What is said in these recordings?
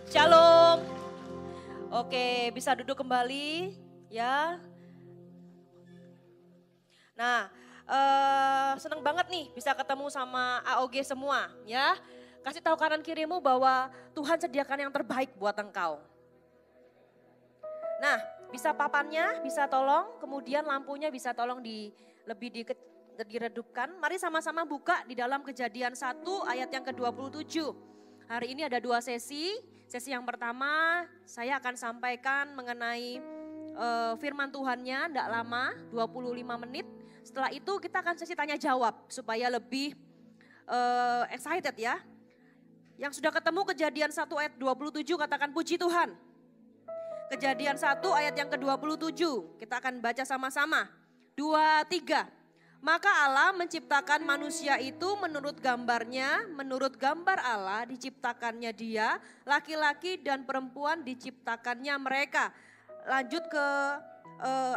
Shalom. Oke, bisa duduk kembali ya. Nah, seneng banget nih bisa ketemu sama AOG semua ya. Kasih tahu kanan kirimu bahwa Tuhan sediakan yang terbaik buat engkau. Nah, bisa papannya, bisa tolong, kemudian lampunya bisa tolong diredupkan. Mari sama-sama buka di dalam Kejadian 1 ayat yang ke-27. Hari ini ada 2 sesi. Sesi yang pertama saya akan sampaikan mengenai firman Tuhannya, tidak lama, 25 menit. Setelah itu kita akan sesi tanya jawab supaya lebih excited ya. Yang sudah ketemu Kejadian 1 ayat 27 katakan puji Tuhan. Kejadian 1 ayat yang ke-27 kita akan baca sama-sama. 2, 3. Maka Allah menciptakan manusia itu menurut gambarnya, menurut gambar Allah diciptakannya dia, laki-laki dan perempuan diciptakannya mereka. Lanjut ke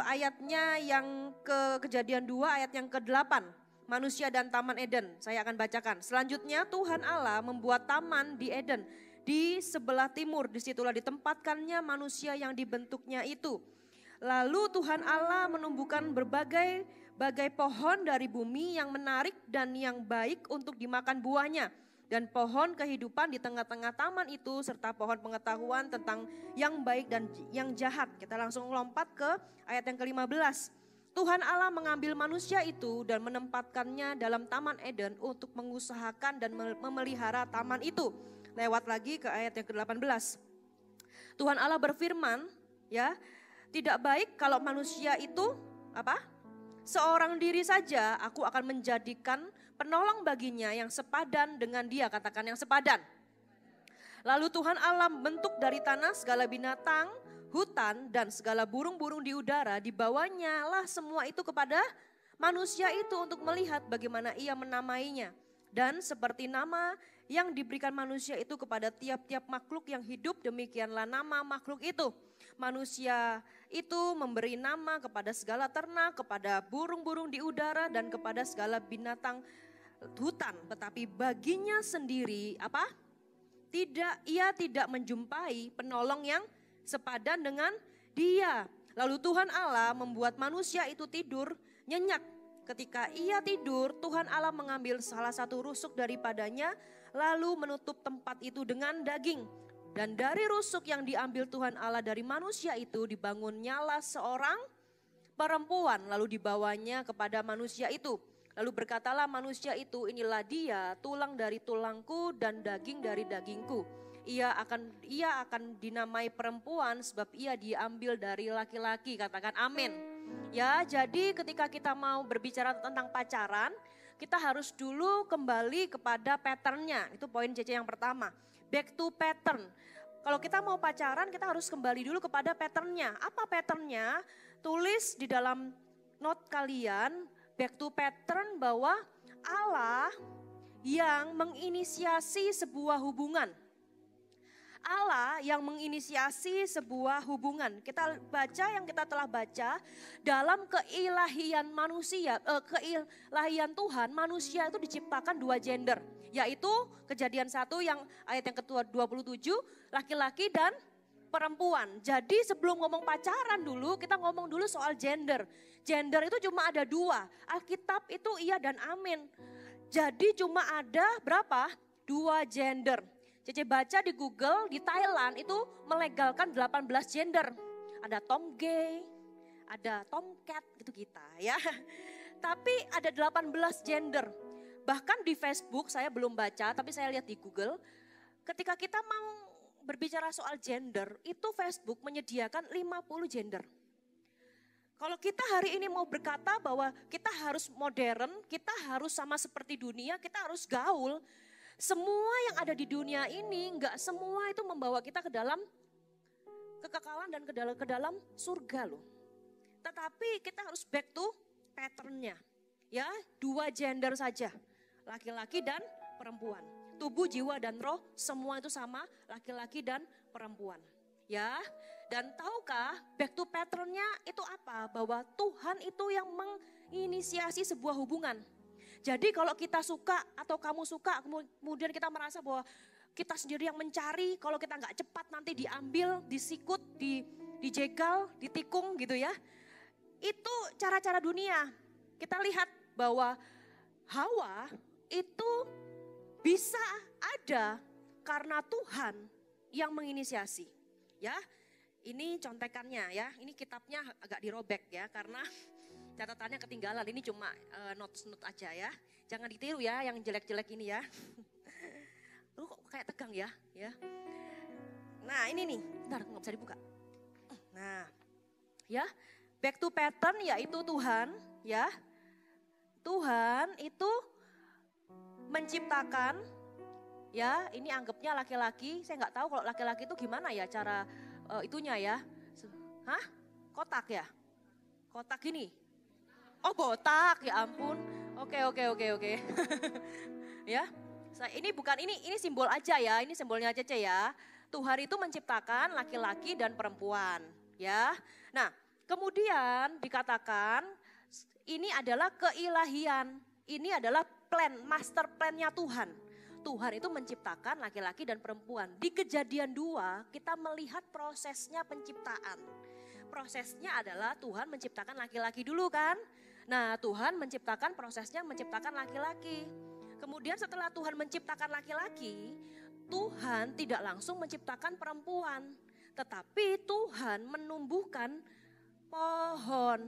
ayatnya yang ke Kejadian 2 ayat yang ke-8. Manusia dan Taman Eden, saya akan bacakan. Selanjutnya Tuhan Allah membuat taman di Eden. Di sebelah timur, disitulah ditempatkannya manusia yang dibentuknya itu. Lalu Tuhan Allah menumbuhkan berbagai pohon dari bumi yang menarik dan yang baik untuk dimakan buahnya. Dan pohon kehidupan di tengah-tengah taman itu serta pohon pengetahuan tentang yang baik dan yang jahat. Kita langsung lompat ke ayat yang ke-15. Tuhan Allah mengambil manusia itu dan menempatkannya dalam Taman Eden untuk mengusahakan dan memelihara taman itu. Lewat lagi ke ayat yang ke-18. Tuhan Allah berfirman, ya, tidak baik kalau manusia itu apa? Seorang diri saja, aku akan menjadikan penolong baginya yang sepadan dengan dia, katakan yang sepadan. Lalu Tuhan Allah membentuk dari tanah segala binatang, hutan dan segala burung-burung di udara, dibawanya lah semua itu kepada manusia itu untuk melihat bagaimana ia menamainya. Dan seperti nama yang diberikan manusia itu kepada tiap-tiap makhluk yang hidup, demikianlah nama makhluk itu. Manusia itu memberi nama kepada segala ternak, kepada burung-burung di udara dan kepada segala binatang hutan. Tetapi baginya sendiri apa? Ia tidak menjumpai penolong yang sepadan dengan dia. Lalu Tuhan Allah membuat manusia itu tidur nyenyak. Ketika ia tidur, Tuhan Allah mengambil salah satu rusuk daripadanya, lalu menutup tempat itu dengan daging. Dan dari rusuk yang diambil Tuhan Allah dari manusia itu, dibangunnyalah seorang perempuan, lalu dibawanya kepada manusia itu. Lalu berkatalah manusia itu, inilah dia, tulang dari tulangku dan daging dari dagingku. Ia akan dinamai perempuan sebab ia diambil dari laki-laki, katakan amin. Ya, jadi ketika kita mau berbicara tentang pacaran, kita harus dulu kembali kepada patternnya. Itu poin CC yang pertama. Back to pattern. Kalau kita mau pacaran, kita harus kembali dulu kepada patternnya. Apa patternnya? Tulis di dalam note kalian, back to pattern bahwa Allah yang menginisiasi sebuah hubungan. Allah yang menginisiasi sebuah hubungan. Kita baca yang kita telah baca dalam keilahian manusia, keilahian Tuhan, manusia itu diciptakan 2 gender. Yaitu Kejadian 1 yang ayat yang ke-27, laki-laki dan perempuan. Jadi sebelum ngomong pacaran dulu, kita ngomong dulu soal gender. Gender itu cuma ada 2, Alkitab itu iya dan amin. Jadi cuma ada berapa? 2 gender. Cece baca di Google, di Thailand itu melegalkan 18 gender. Ada Tom Gay, ada Tomcat gitu kita ya. Tapi ada 18 gender. Bahkan di Facebook saya belum baca, tapi saya lihat di Google. Ketika kita mau berbicara soal gender, itu Facebook menyediakan 50 gender. Kalau kita hari ini mau berkata bahwa kita harus modern, kita harus sama seperti dunia, kita harus gaul. Semua yang ada di dunia ini enggak semua itu membawa kita ke dalam kekekalan dan ke dalam surga loh. Tetapi kita harus back to patternnya. Ya, 2 gender saja. Laki-laki dan perempuan. Tubuh, jiwa dan roh semua itu sama, laki-laki dan perempuan. Ya, dan tahukah back to patternnya itu apa? Bahwa Tuhan itu yang menginisiasi sebuah hubungan. Jadi kalau kita suka atau kamu suka, kemudian kita merasa bahwa kita sendiri yang mencari, kalau kita nggak cepat nanti diambil, disikut, dijegal, ditikung gitu ya. Itu cara-cara dunia. Kita lihat bahwa Hawa itu bisa ada karena Tuhan yang menginisiasi. Ya, ini contekannya ya, ini kitabnya agak dirobek ya karena catatannya ketinggalan. Ini cuma notes-notes aja ya. Jangan ditiru ya yang jelek-jelek ini ya. Lu kok kayak tegang ya? Nah ini nih, bentar nggak bisa dibuka. Nah, ya back to pattern yaitu Tuhan ya. Tuhan itu menciptakan ya, ini anggapnya laki-laki. Saya nggak tahu kalau laki-laki itu gimana ya cara itunya ya. Hah? Kotak ya? Kotak gini? Oh botak, ya ampun. Oke. Ya, ini bukan ini simbol aja ya. Ini simbolnya Cece ya. Tuhan itu menciptakan laki-laki dan perempuan ya. Nah kemudian dikatakan ini adalah keilahian. Ini adalah plan, master plan-nya Tuhan. Tuhan itu menciptakan laki-laki dan perempuan. Di Kejadian 2 kita melihat prosesnya penciptaan. Prosesnya adalah Tuhan menciptakan laki-laki dulu kan. Nah Tuhan menciptakan prosesnya menciptakan laki-laki. Kemudian setelah Tuhan menciptakan laki-laki, Tuhan tidak langsung menciptakan perempuan. Tetapi Tuhan menumbuhkan pohon.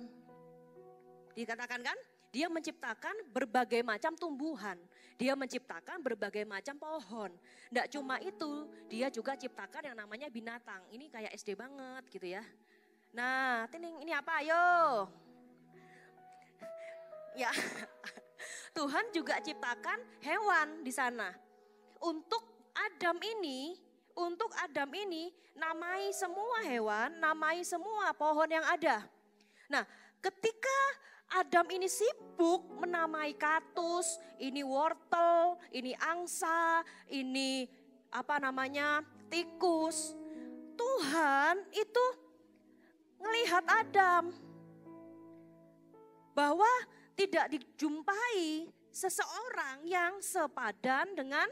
Dikatakan kan? Dia menciptakan berbagai macam tumbuhan. Dia menciptakan berbagai macam pohon. Tidak cuma itu, dia juga ciptakan yang namanya binatang. Ini kayak SD banget gitu ya. Nah, ini apa ayo? Ya, Tuhan juga ciptakan hewan di sana. Untuk Adam ini namai semua hewan, namai semua pohon yang ada. Nah, ketika Adam ini sibuk menamai kaktus, ini wortel, ini angsa, ini tikus. Tuhan itu ngelihat Adam bahwa tidak dijumpai seseorang yang sepadan dengan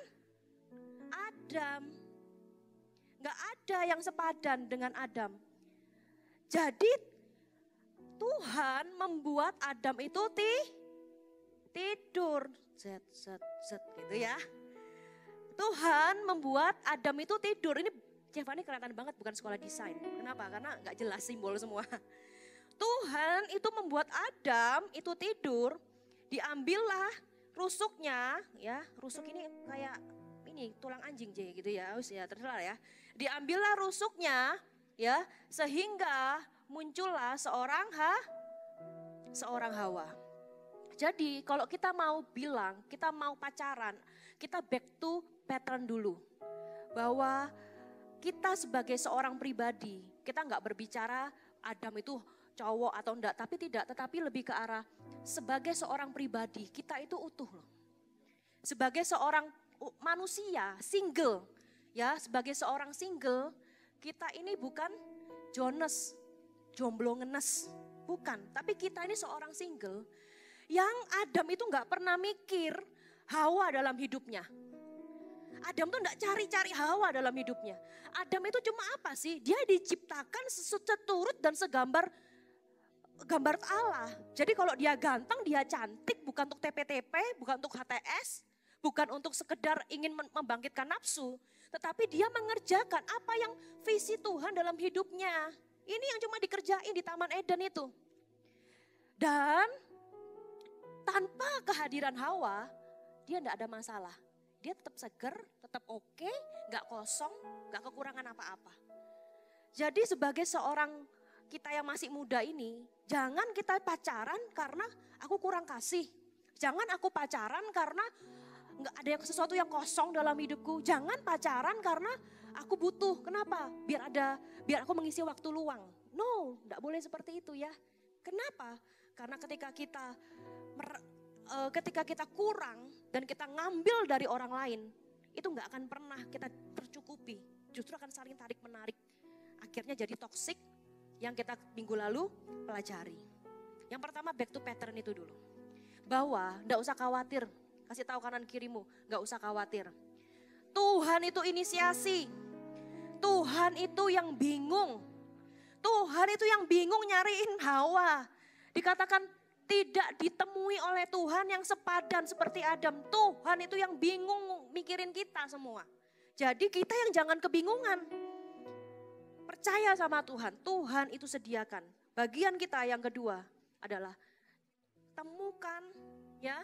Adam. Gak ada yang sepadan dengan Adam. Jadi Tuhan membuat Adam itu tidur. Zet gitu ya. Tuhan membuat Adam itu tidur. Ini Cevani kelihatan banget bukan sekolah desain. Kenapa? Karena gak jelas simbol semua. Tuhan itu membuat Adam itu tidur. Diambillah rusuknya ya. Rusuk ini kayak ini tulang anjing gitu ya. Ya terserah ya. Diambillah rusuknya ya sehingga muncullah seorang Hawa. Jadi kalau kita mau bilang, kita mau pacaran, kita back to pattern dulu. Bahwa kita sebagai seorang pribadi, kita nggak berbicara Adam itu cowok atau enggak, tetapi lebih ke arah sebagai seorang pribadi, kita itu utuh loh. Sebagai seorang manusia, single, ya sebagai seorang single, kita ini bukan Jonas, jomblo ngenes, bukan. Tapi kita ini seorang single yang Adam itu gak pernah mikir Hawa dalam hidupnya. Adam tuh gak cari-cari Hawa dalam hidupnya. Adam itu cuma apa sih? Dia diciptakan seturut dan segambar Allah. Jadi kalau dia ganteng, dia cantik, bukan untuk TP-TP, bukan untuk HTS, bukan untuk sekedar ingin membangkitkan nafsu. Tetapi dia mengerjakan apa yang visi Tuhan dalam hidupnya. Ini yang cuma dikerjain di Taman Eden itu. Dan tanpa kehadiran Hawa, dia tidak ada masalah. Dia tetap seger, tetap oke, gak kosong, gak kekurangan apa-apa. Jadi sebagai seorang kita yang masih muda ini, jangan kita pacaran karena aku kurang kasih. Jangan aku pacaran karena gak ada sesuatu yang kosong dalam hidupku. Jangan pacaran karena aku butuh. Kenapa? Biar aku mengisi waktu luang. No, gak boleh seperti itu ya. Kenapa? Karena ketika kita kurang dan kita ngambil dari orang lain, itu gak akan pernah kita tercukupi. Justru akan saling tarik menarik. Akhirnya jadi toksik yang kita minggu lalu pelajari. Yang pertama back to pattern itu dulu. Bahwa gak usah khawatir, kasih tahu kanan kirimu, gak usah khawatir. Tuhan itu inisiasi. Tuhan itu yang bingung. Tuhan itu yang bingung nyariin Hawa. Dikatakan tidak ditemui oleh Tuhan yang sepadan seperti Adam. Tuhan itu yang bingung mikirin kita semua. Jadi kita yang jangan kebingungan. Percaya sama Tuhan. Tuhan itu sediakan. Bagian kita yang kedua adalah temukan ya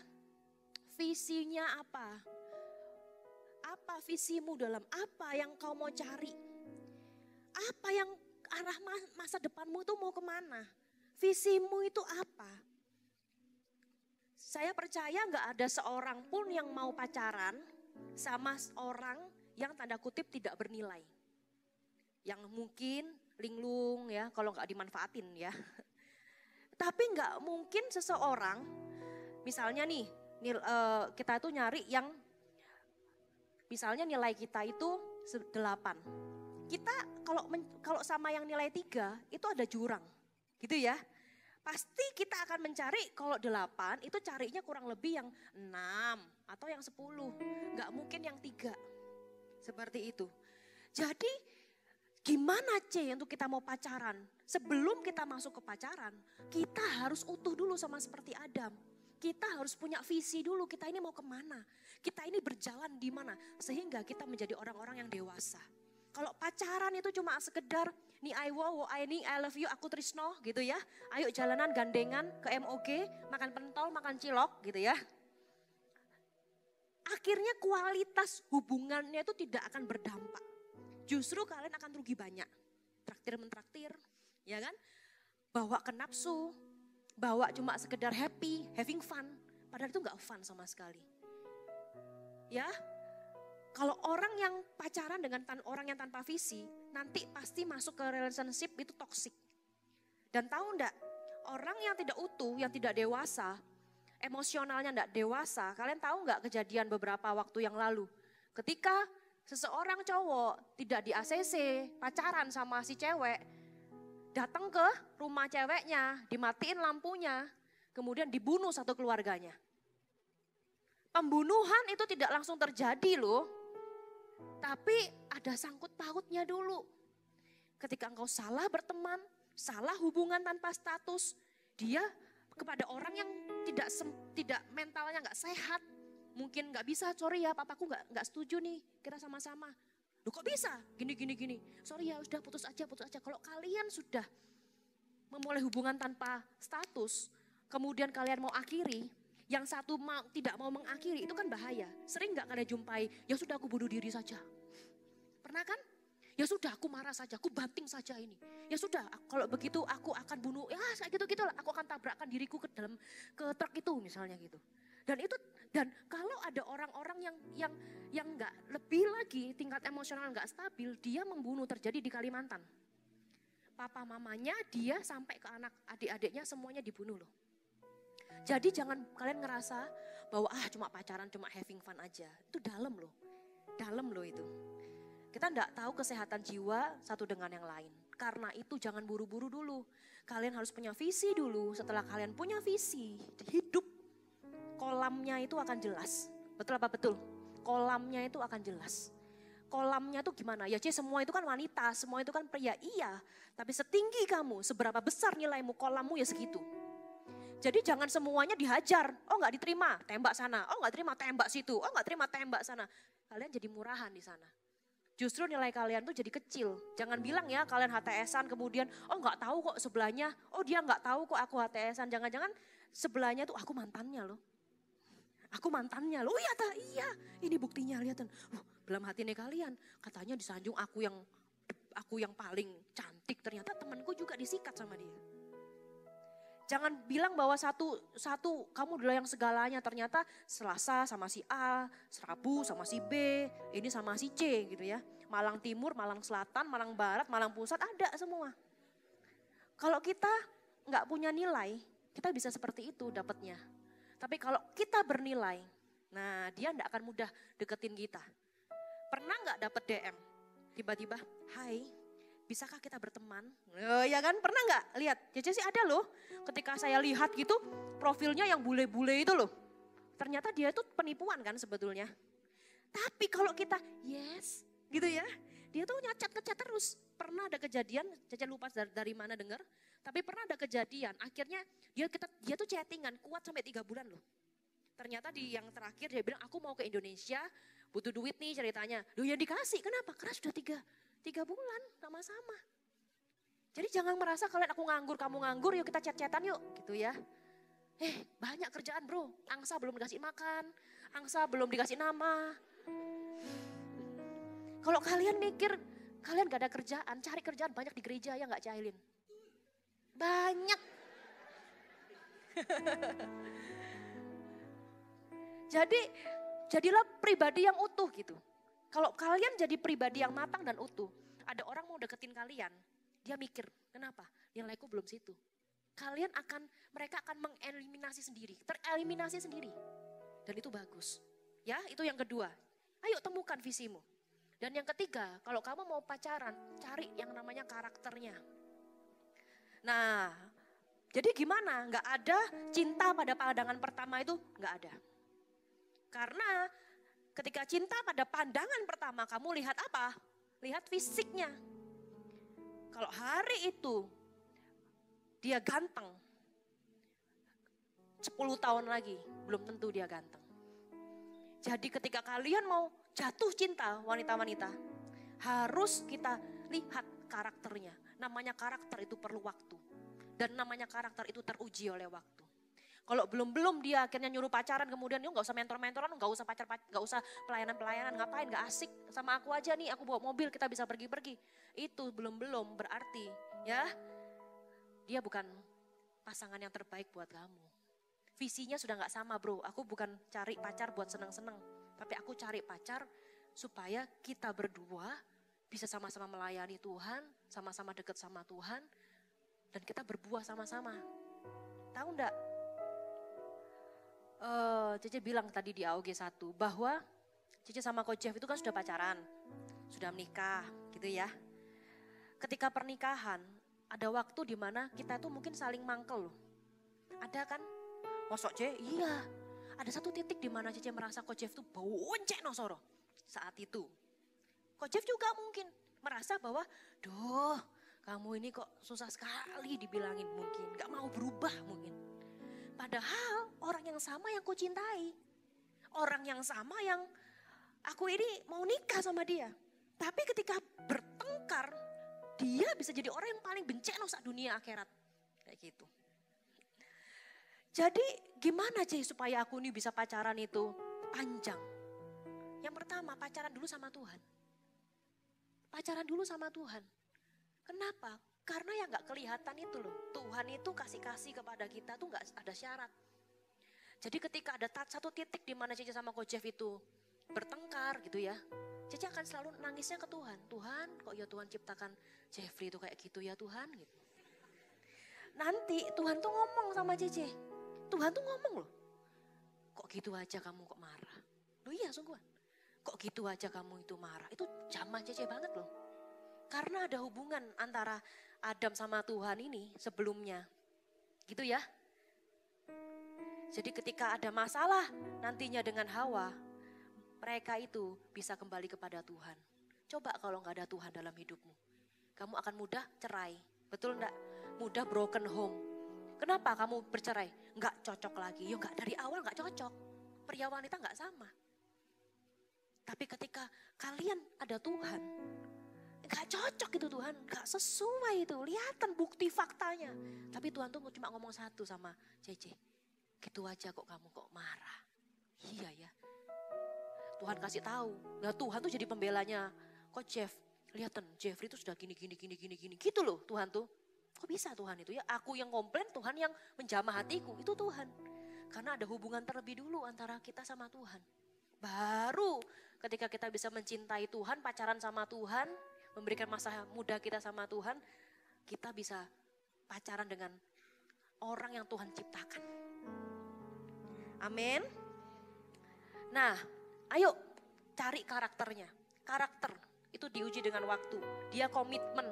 visinya apa. Apa visimu dalam apa yang kau mau cari? Apa yang arah masa depanmu itu mau kemana? Visimu itu apa? Saya percaya nggak ada seorang pun yang mau pacaran sama orang yang tanda kutip tidak bernilai. Yang mungkin linglung ya kalau nggak dimanfaatin ya. Tapi nggak mungkin seseorang misalnya nih kita itu nyari yang misalnya nilai kita itu 8. Kita kalau sama yang nilai 3 itu ada jurang. Gitu ya. Pasti kita akan mencari kalau 8 itu carinya kurang lebih yang 6 atau yang 10. Enggak mungkin yang 3. Seperti itu. Jadi gimana untuk kita mau pacaran? Sebelum kita masuk ke pacaran, kita harus utuh dulu sama seperti Adam. Kita harus punya visi dulu, kita ini mau kemana? Kita ini berjalan di mana? Sehingga kita menjadi orang-orang yang dewasa. Kalau pacaran itu cuma sekedar, nih I wow, I love you, aku trisno gitu ya. Ayo jalanan gandengan ke MOG, makan pentol, makan cilok gitu ya. Akhirnya kualitas hubungannya itu tidak akan berdampak. Justru kalian akan rugi banyak. Traktir-mentraktir, ya kan? Bawa ke nafsu. Bawa cuma sekedar happy, having fun. Padahal itu gak fun sama sekali. Ya, kalau orang yang pacaran dengan orang yang tanpa visi, nanti pasti masuk ke relationship itu toxic. Dan tahu enggak, orang yang tidak utuh, yang tidak dewasa, emosionalnya enggak dewasa, kalian tahu enggak kejadian beberapa waktu yang lalu? Ketika seseorang cowok tidak di ACC, pacaran sama si cewek, datang ke rumah ceweknya, dimatiin lampunya, kemudian dibunuh satu keluarganya. Pembunuhan itu tidak langsung terjadi loh, tapi ada sangkut pautnya dulu. Ketika engkau salah berteman, salah hubungan tanpa status, dia kepada orang yang tidak mentalnya nggak sehat, mungkin nggak bisa, sorry ya papaku nggak setuju nih kita sama-sama. Loh kok bisa? Gini. Sorry ya sudah putus aja. Kalau kalian sudah memulai hubungan tanpa status, kemudian kalian mau akhiri, yang satu tidak mau mengakhiri itu kan bahaya. Sering gak kalian jumpai, ya sudah aku bunuh diri saja. Pernah kan? Ya sudah aku marah saja, aku banting saja ini. Ya sudah kalau begitu aku akan bunuh, ya gitu lah. Aku akan tabrakkan diriku ke truk itu misalnya gitu. Dan kalau ada orang-orang yang nggak lebih lagi tingkat emosional nggak stabil, dia membunuh terjadi di Kalimantan. Papa mamanya dia sampai ke anak adik-adiknya semuanya dibunuh loh. Jadi jangan kalian ngerasa bahwa cuma pacaran, cuma having fun aja. Itu dalam loh itu. Kita nggak tahu kesehatan jiwa satu dengan yang lain. Karena itu jangan buru-buru dulu. Kalian harus punya visi dulu. Setelah kalian punya visi hidup, kolamnya itu akan jelas. Betul apa betul? Kolamnya itu akan jelas. Kolamnya itu gimana? Ya semua itu kan wanita, semua itu kan pria. Iya, tapi setinggi kamu, seberapa besar nilaimu, kolammu ya segitu. Jadi jangan semuanya dihajar. Oh nggak diterima, tembak sana. Oh nggak terima, tembak situ. Oh nggak terima, tembak sana. Kalian jadi murahan di sana. Justru nilai kalian tuh jadi kecil. Jangan bilang ya kalian HTS-an kemudian, oh nggak tahu kok sebelahnya. Oh dia nggak tahu kok aku HTS-an. Jangan-jangan sebelahnya tuh aku mantannya loh. Aku mantannya loh. Oh iya, ini buktinya lihat. Dalam hati nih kalian, katanya disanjung aku yang paling cantik. Ternyata temanku juga disikat sama dia. Jangan bilang bahwa satu kamu adalah yang segalanya. Ternyata Selasa sama si A, Rabu sama si B, ini sama si C gitu ya. Malang Timur, Malang Selatan, Malang Barat, Malang Pusat ada semua. Kalau kita nggak punya nilai, kita bisa seperti itu dapatnya. Tapi kalau kita bernilai, nah dia nggak akan mudah deketin kita. Pernah nggak dapet DM? Tiba-tiba, hai, bisakah kita berteman? Oh, ya kan, pernah nggak lihat? Cece sih ada loh. Ketika saya lihat gitu, profilnya yang bule-bule itu loh. Ternyata dia itu penipuan kan sebetulnya. Tapi kalau kita yes gitu ya, dia tuh ngecat terus. Pernah ada kejadian, Cece lupa dari mana dengar, tapi pernah ada kejadian, akhirnya dia tuh chattingan kuat sampai 3 bulan loh. Ternyata di yang terakhir dia bilang, aku mau ke Indonesia, butuh duit nih ceritanya. Loh ya dikasih, kenapa? Karena sudah 3 bulan sama-sama. Jadi jangan merasa kalian aku nganggur, kamu nganggur, yuk kita chat-chatan yuk gitu ya. Banyak kerjaan bro, angsa belum dikasih makan, angsa belum dikasih nama. Kalau kalian mikir, kalian gak ada kerjaan, cari kerjaan banyak di gereja ya gak Cailin? Banyak. Jadi, jadilah pribadi yang utuh gitu. Kalau kalian jadi pribadi yang matang dan utuh, ada orang mau deketin kalian, dia mikir, kenapa? Nilaiku belum situ. Mereka akan mengeliminasi sendiri, tereliminasi sendiri. Dan itu bagus. Ya, itu yang kedua. Ayo temukan visimu. Dan yang ketiga, kalau kamu mau pacaran, cari yang namanya karakternya. Nah, jadi gimana? Nggak ada cinta pada pandangan pertama itu, nggak ada. Karena ketika cinta pada pandangan pertama, kamu lihat apa? Lihat fisiknya. Kalau hari itu dia ganteng, 10 tahun lagi belum tentu dia ganteng. Jadi ketika kalian mau jatuh cinta wanita-wanita, harus kita lihat karakternya. Namanya karakter itu perlu waktu. Dan namanya karakter itu teruji oleh waktu. Kalau belum dia akhirnya nyuruh pacaran, kemudian yuk gak usah mentor-mentoran, gak usah gak usah pelayanan-pelayanan, ngapain, gak asik. Sama aku aja nih, aku bawa mobil, kita bisa pergi-pergi. Itu belum berarti ya, dia bukan pasangan yang terbaik buat kamu. Visinya sudah gak sama bro, aku bukan cari pacar buat seneng-seneng. Tapi aku cari pacar supaya kita berdua bisa sama-sama melayani Tuhan, sama-sama dekat sama Tuhan, dan kita berbuah sama-sama. Tahu enggak? Cece bilang tadi di AOG 1 bahwa Cece sama Coach Jeff itu kan sudah pacaran, sudah menikah gitu ya. Ketika pernikahan ada waktu di mana kita tuh mungkin saling mangkel loh. Ada kan? Mosok Ce? Iya. Ada satu titik di mana Cece merasa Coach Jeff tuh boncek no soro saat itu. Coach Jeff juga mungkin merasa bahwa, duh kamu ini kok susah sekali dibilangin mungkin, gak mau berubah mungkin. Padahal orang yang sama yang ku cintai, orang yang sama yang aku ini mau nikah sama dia. Tapi ketika bertengkar, dia bisa jadi orang yang paling benci no sak dunia akhirat. Kayak gitu. Jadi gimana Cih supaya aku ini bisa pacaran itu panjang? Yang pertama pacaran dulu sama Tuhan. Pacaran dulu sama Tuhan. Kenapa? Karena yang gak kelihatan itu loh. Tuhan itu kasih-kasih kepada kita tuh gak ada syarat. Jadi ketika ada satu titik di mana Cece sama Coach Jeff itu bertengkar gitu ya. Cece akan selalu nangisnya ke Tuhan. Tuhan kok ya Tuhan ciptakan Jeffrey itu kayak gitu ya Tuhan gitu. Nanti Tuhan tuh ngomong sama Cece. Tuhan tuh ngomong loh. Kok gitu aja kamu kok marah? Loh iya sungguhan. Kok gitu aja kamu itu marah? Itu zaman Cece banget loh. Karena ada hubungan antara Adam sama Tuhan ini sebelumnya. Gitu ya. Jadi ketika ada masalah nantinya dengan Hawa, mereka itu bisa kembali kepada Tuhan. Coba kalau gak ada Tuhan dalam hidupmu. Kamu akan mudah cerai. Betul enggak? Mudah broken home. Kenapa kamu bercerai? Gak cocok lagi. Ya gak dari awal gak cocok. Pria wanita gak sama. Tapi ketika kalian ada Tuhan, gak cocok itu Tuhan, gak sesuai itu, lihatan bukti faktanya. Tapi Tuhan tuh cuma ngomong satu sama Cece, gitu aja kok kamu kok marah. Iya ya, Tuhan kasih tahu. Nah Tuhan tuh jadi pembelanya Coach Jeff. Lihatan Jeffrey itu sudah gini, gitu loh Tuhan tuh. Kok bisa Tuhan itu ya, aku yang komplain, Tuhan yang menjamah hatiku, itu Tuhan. Karena ada hubungan terlebih dulu antara kita sama Tuhan. Baru ketika kita bisa mencintai Tuhan, pacaran sama Tuhan, memberikan masa muda kita sama Tuhan, kita bisa pacaran dengan orang yang Tuhan ciptakan. Amin. Nah, ayo cari karakternya. Karakter itu diuji dengan waktu. Dia komitmen,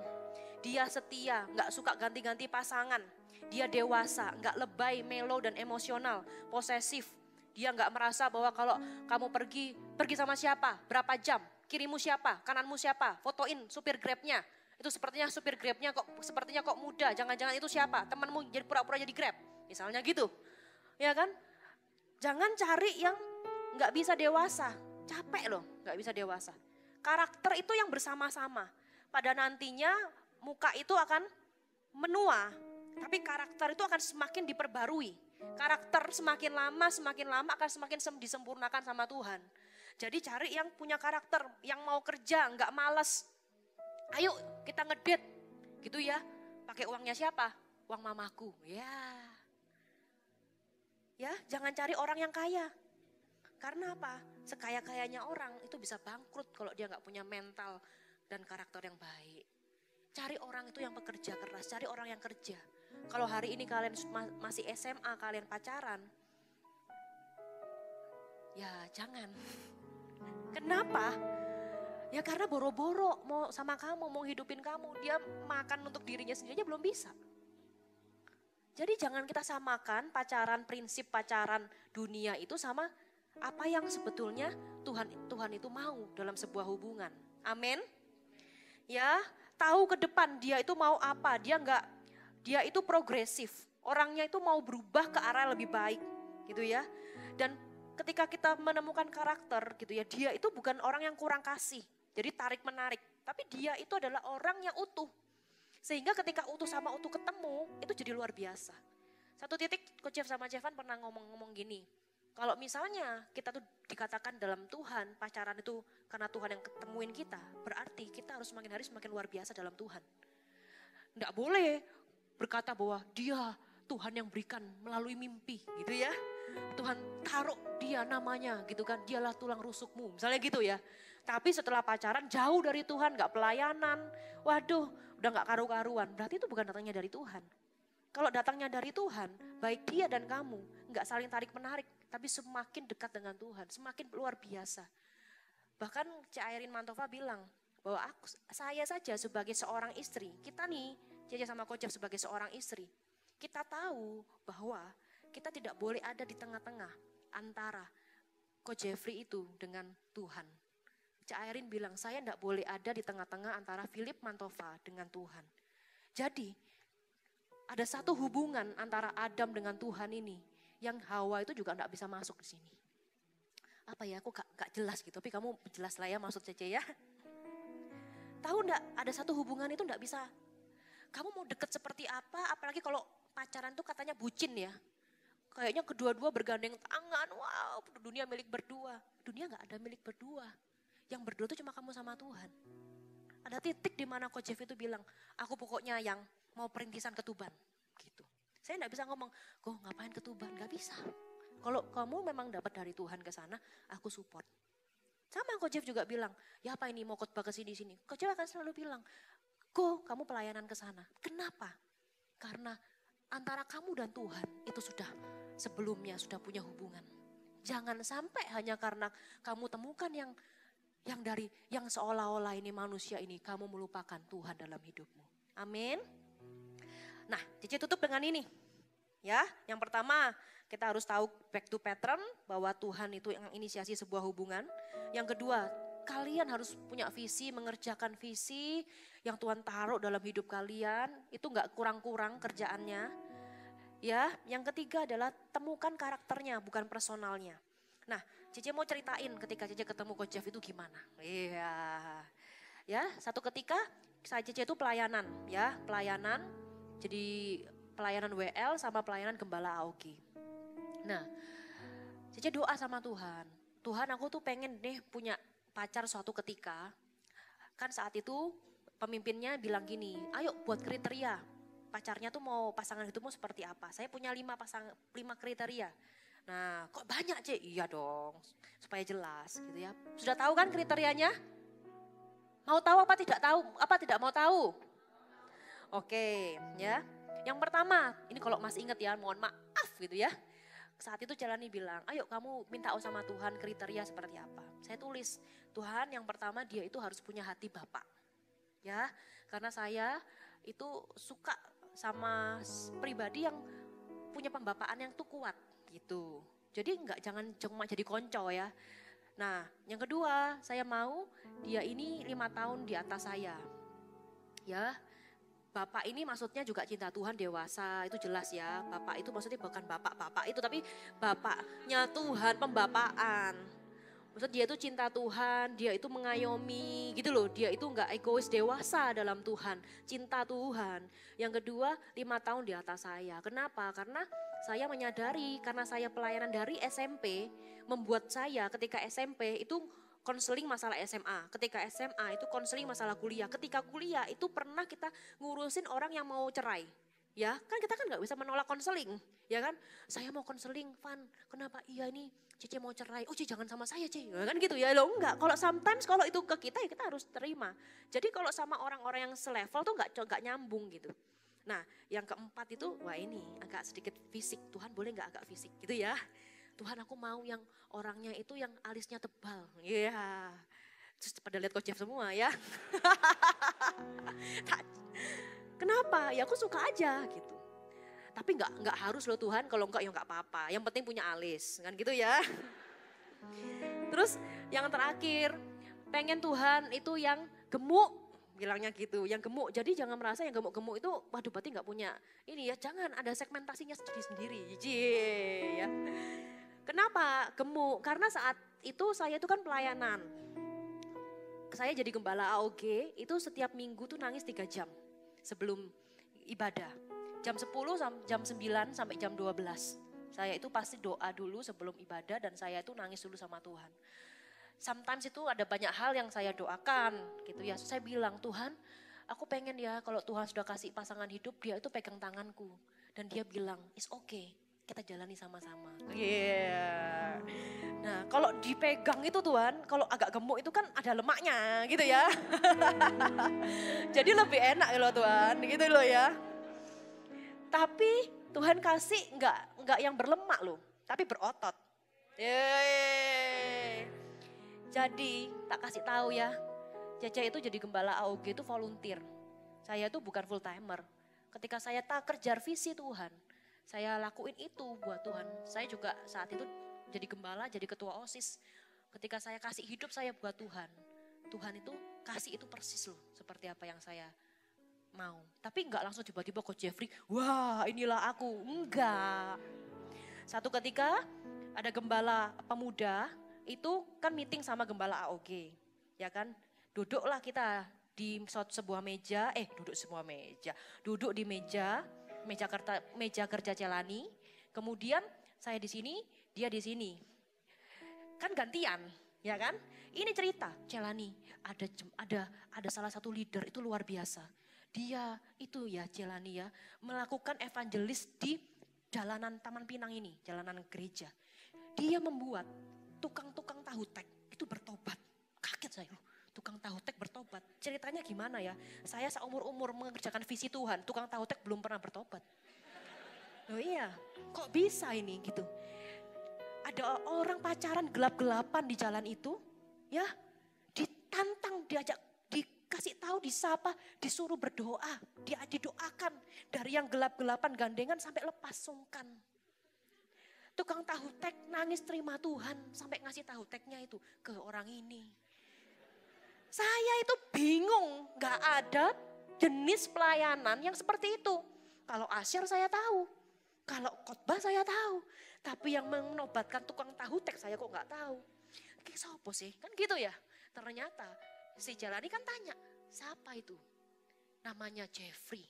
dia setia, gak suka ganti-ganti pasangan. Dia dewasa, gak lebay, melo dan emosional, posesif. Dia nggak merasa bahwa kalau kamu pergi sama siapa, berapa jam, kirimu siapa, kananmu siapa, fotoin supir Grabnya. Itu sepertinya supir Grabnya sepertinya kok muda, jangan-jangan itu siapa, temanmu jadi pura-pura jadi Grab. Misalnya gitu, ya kan? Jangan cari yang nggak bisa dewasa, capek loh nggak bisa dewasa. Karakter itu yang bersama-sama. Pada nantinya muka itu akan menua, tapi karakter itu akan semakin diperbarui. Karakter semakin lama akan semakin disempurnakan sama Tuhan. Jadi cari yang punya karakter, yang mau kerja, nggak malas. Ayo kita ngedate, gitu ya. Pakai uangnya siapa? Uang mamaku, ya. Jangan cari orang yang kaya. Karena apa? Sekaya-kayanya orang itu bisa bangkrut kalau dia nggak punya mental dan karakter yang baik. Cari orang itu yang pekerja keras, cari orang yang kerja. Kalau hari ini kalian masih SMA, kalian pacaran, ya jangan. Kenapa? Ya karena boro-boro mau sama kamu, mau hidupin kamu, dia makan untuk dirinya sendiri aja belum bisa. Jadi jangan kita samakan prinsip pacaran dunia itu sama apa yang sebetulnya Tuhan itu mau dalam sebuah hubungan. Amin. Ya, tahu ke depan dia itu mau apa, dia itu progresif. Orangnya itu mau berubah ke arah lebih baik, gitu ya. Dan ketika kita menemukan karakter gitu ya, dia itu bukan orang yang kurang kasih. Jadi tarik menarik, tapi dia itu adalah orang yang utuh. Sehingga ketika utuh sama utuh ketemu, itu jadi luar biasa. Satu titik Coach Jeff sama Jevan pernah ngomong gini. Kalau misalnya kita tuh dikatakan dalam Tuhan, pacaran itu karena Tuhan yang ketemuin kita, berarti kita harus semakin hari semakin luar biasa dalam Tuhan. Nggak boleh berkata bahwa dia Tuhan yang berikan melalui mimpi gitu ya. Tuhan taruh dia namanya gitu kan, dialah tulang rusukmu misalnya gitu ya. Tapi setelah pacaran jauh dari Tuhan, nggak pelayanan, waduh udah nggak karu-karuan, berarti itu bukan datangnya dari Tuhan. Kalau datangnya dari Tuhan, baik dia dan kamu nggak saling tarik menarik, tapi semakin dekat dengan Tuhan, semakin luar biasa. Bahkan Cik Airin Mantova bilang bahwa saya saja sebagai seorang istri, kita nih, Cece sama Coach Jeff sebagai seorang istri, kita tahu bahwa kita tidak boleh ada di tengah-tengah antara Coach Jeffrey itu dengan Tuhan. Cik Airin bilang, saya tidak boleh ada di tengah-tengah antara Philip Mantova dengan Tuhan. Jadi, ada satu hubungan antara Adam dengan Tuhan ini, yang Hawa itu juga tidak bisa masuk di sini. Apa ya, aku gak jelas gitu, tapi kamu jelas lah ya maksud Cece ya. Tahu enggak, ada satu hubungan itu enggak bisa. Kamu mau deket seperti apa, apalagi kalau pacaran tuh katanya bucin ya. Kayaknya kedua-dua bergandeng tangan, wow dunia milik berdua. Dunia enggak ada milik berdua. Yang berdua tuh cuma kamu sama Tuhan. Ada titik di mana Coach Jeff itu bilang, aku pokoknya yang mau perintisan ke Tuban. Gitu. Saya enggak bisa ngomong, kok ngapain ke Tuban, enggak bisa. Kalau kamu memang dapat dari Tuhan ke sana, aku support. Sama Coach Jeff juga bilang, ya apa ini mau khotbah ke sini-sini. Coach Jeff akan selalu bilang, go kamu pelayanan ke sana. Kenapa? Karena antara kamu dan Tuhan itu sebelumnya sudah punya hubungan. Jangan sampai hanya karena kamu temukan yang seolah-olah ini manusia ini, kamu melupakan Tuhan dalam hidupmu. Amin. Nah, Cici tutup dengan ini. Ya, yang pertama kita harus tahu back to pattern bahwa Tuhan itu yang inisiasi sebuah hubungan. Yang kedua, kalian harus punya visi, mengerjakan visi yang Tuhan taruh dalam hidup kalian. Itu gak kurang-kurang kerjaannya. Ya, yang ketiga adalah temukan karakternya, bukan personalnya. Nah, Cici mau ceritain ketika Cici ketemu Coach Jeff itu gimana. Iya. Ya, satu ketika Cici itu pelayanan, ya, pelayanan. Jadi pelayanan WL sama pelayanan Gembala Aoki. Nah, Cici doa sama Tuhan. Tuhan, aku tuh pengen deh punya pacar suatu ketika. Kan saat itu pemimpinnya bilang gini, ayo buat kriteria. Pacarnya tuh mau pasangan hidupmu seperti apa. Saya punya 5 kriteria. Nah, kok banyak Cik? Iya dong, supaya jelas gitu ya. Sudah tahu kan kriterianya? Mau tahu apa tidak tahu? Apa tidak mau tahu? Oke, ya. Yang pertama, ini kalau masih ingat ya, mohon maaf gitu ya. Saat itu Jalani bilang, ayo kamu minta sama Tuhan kriteria seperti apa. Saya tulis, Tuhan yang pertama dia itu harus punya hati Bapak. Ya, karena saya itu suka sama pribadi yang punya pembapaan yang tuh kuat gitu. Jadi jangan cuma jadi konco ya. Nah, yang kedua, saya mau dia ini 5 tahun di atas saya. Ya, Bapak ini maksudnya juga cinta Tuhan dewasa, itu jelas ya. Bapak itu maksudnya bukan bapak-bapak itu, tapi bapaknya Tuhan, pembapaan. Maksud dia itu cinta Tuhan, dia itu mengayomi gitu loh. Dia itu enggak egois, dewasa dalam Tuhan, cinta Tuhan. Yang kedua, 5 tahun di atas saya. Kenapa? Karena saya menyadari, karena saya pelayanan dari SMP, membuat saya ketika SMP itu konseling masalah SMA. Ketika SMA itu konseling masalah kuliah. Ketika kuliah itu pernah kita ngurusin orang yang mau cerai. Ya, kan kita kan nggak bisa menolak konseling, ya kan? Saya mau konseling, Van, kenapa? Iya ini Cici mau cerai. Oh Cici jangan sama saya Cici, ya kan gitu ya. Loh enggak, kalau sometimes kalau itu ke kita ya kita harus terima. Jadi kalau sama orang-orang yang selevel tuh nggak nyambung gitu. Nah yang keempat itu, wah ini agak sedikit fisik. Tuhan boleh nggak agak fisik gitu ya. Tuhan aku mau yang orangnya itu yang alisnya tebal. Iya. Yeah. Terus pada lihat Coach Jeff semua ya. Kenapa? Ya aku suka aja gitu. Tapi nggak harus loh Tuhan, kalau enggak ya nggak apa-apa. Yang penting punya alis, kan gitu ya. Terus yang terakhir, pengen Tuhan itu yang gemuk, bilangnya gitu, yang gemuk. Jadi jangan merasa yang gemuk-gemuk itu, waduh berarti nggak punya ini ya. Jangan, ada segmentasinya sendiri-sendiri. Ya. Kenapa gemuk? Karena saat itu saya itu kan pelayanan. Saya jadi gembala AOG, itu setiap minggu tuh nangis 3 jam. Sebelum ibadah, jam 10 jam 9 sampai jam 12. Saya itu pasti doa dulu sebelum ibadah dan saya itu nangis dulu sama Tuhan. Sometimes itu ada banyak hal yang saya doakan gitu ya. Saya bilang, Tuhan aku pengen ya kalau Tuhan sudah kasih pasangan hidup, dia itu pegang tanganku. Dan dia bilang, it's okay, kita jalani sama-sama. Yeah. Nah kalau dipegang itu Tuhan, kalau agak gemuk itu kan ada lemaknya gitu ya. Jadi lebih enak loh Tuhan, gitu loh ya. Tapi Tuhan kasih enggak yang berlemak loh, tapi berotot. Yeay. Jadi tak kasih tahu ya, Caca itu jadi gembala AOG itu volunteer. Saya itu bukan full timer. Ketika saya tak kejar visi Tuhan, saya lakuin itu buat Tuhan. Saya juga saat itu jadi gembala, jadi ketua OSIS. Ketika saya kasih hidup saya buat Tuhan, Tuhan itu kasih itu persis loh seperti apa yang saya mau. Tapi enggak langsung tiba-tiba Coach Jeffrey, wah inilah aku. Enggak. Satu ketika ada gembala pemuda, itu kan meeting sama gembala AOG. Ya kan, duduklah kita di sebuah meja, duduk di meja kerja Celani. Kemudian saya di sini, dia di sini. Kan gantian, ya kan? Ini cerita Celani, ada salah satu leader itu luar biasa. Dia itu ya Celani ya, melakukan evangelis di jalanan Taman Pinang ini, jalanan gereja. Dia membuat tukang-tukang tahu tek itu bertobat. Kaget saya, tukang tahu tek bertobat. Ceritanya gimana ya? Saya seumur-umur mengerjakan visi Tuhan, tukang tahu tek belum pernah bertobat. Oh iya, kok bisa ini gitu? Ada orang pacaran gelap-gelapan di jalan itu, ya ditantang, diajak, dikasih tahu, disapa, disuruh berdoa, dia didoakan dari yang gelap-gelapan gandengan sampai lepas sungkan. Tukang tahu tek nangis terima Tuhan sampai ngasih tahu teknya itu ke orang ini. Saya itu bingung, gak ada jenis pelayanan yang seperti itu. Kalau asyar saya tahu, kalau khotbah saya tahu, tapi yang menobatkan tukang tahu tek saya kok gak tahu. Kayak siapa sih? Kan gitu ya. Ternyata si Jalani kan tanya, siapa itu? Namanya Jeffrey.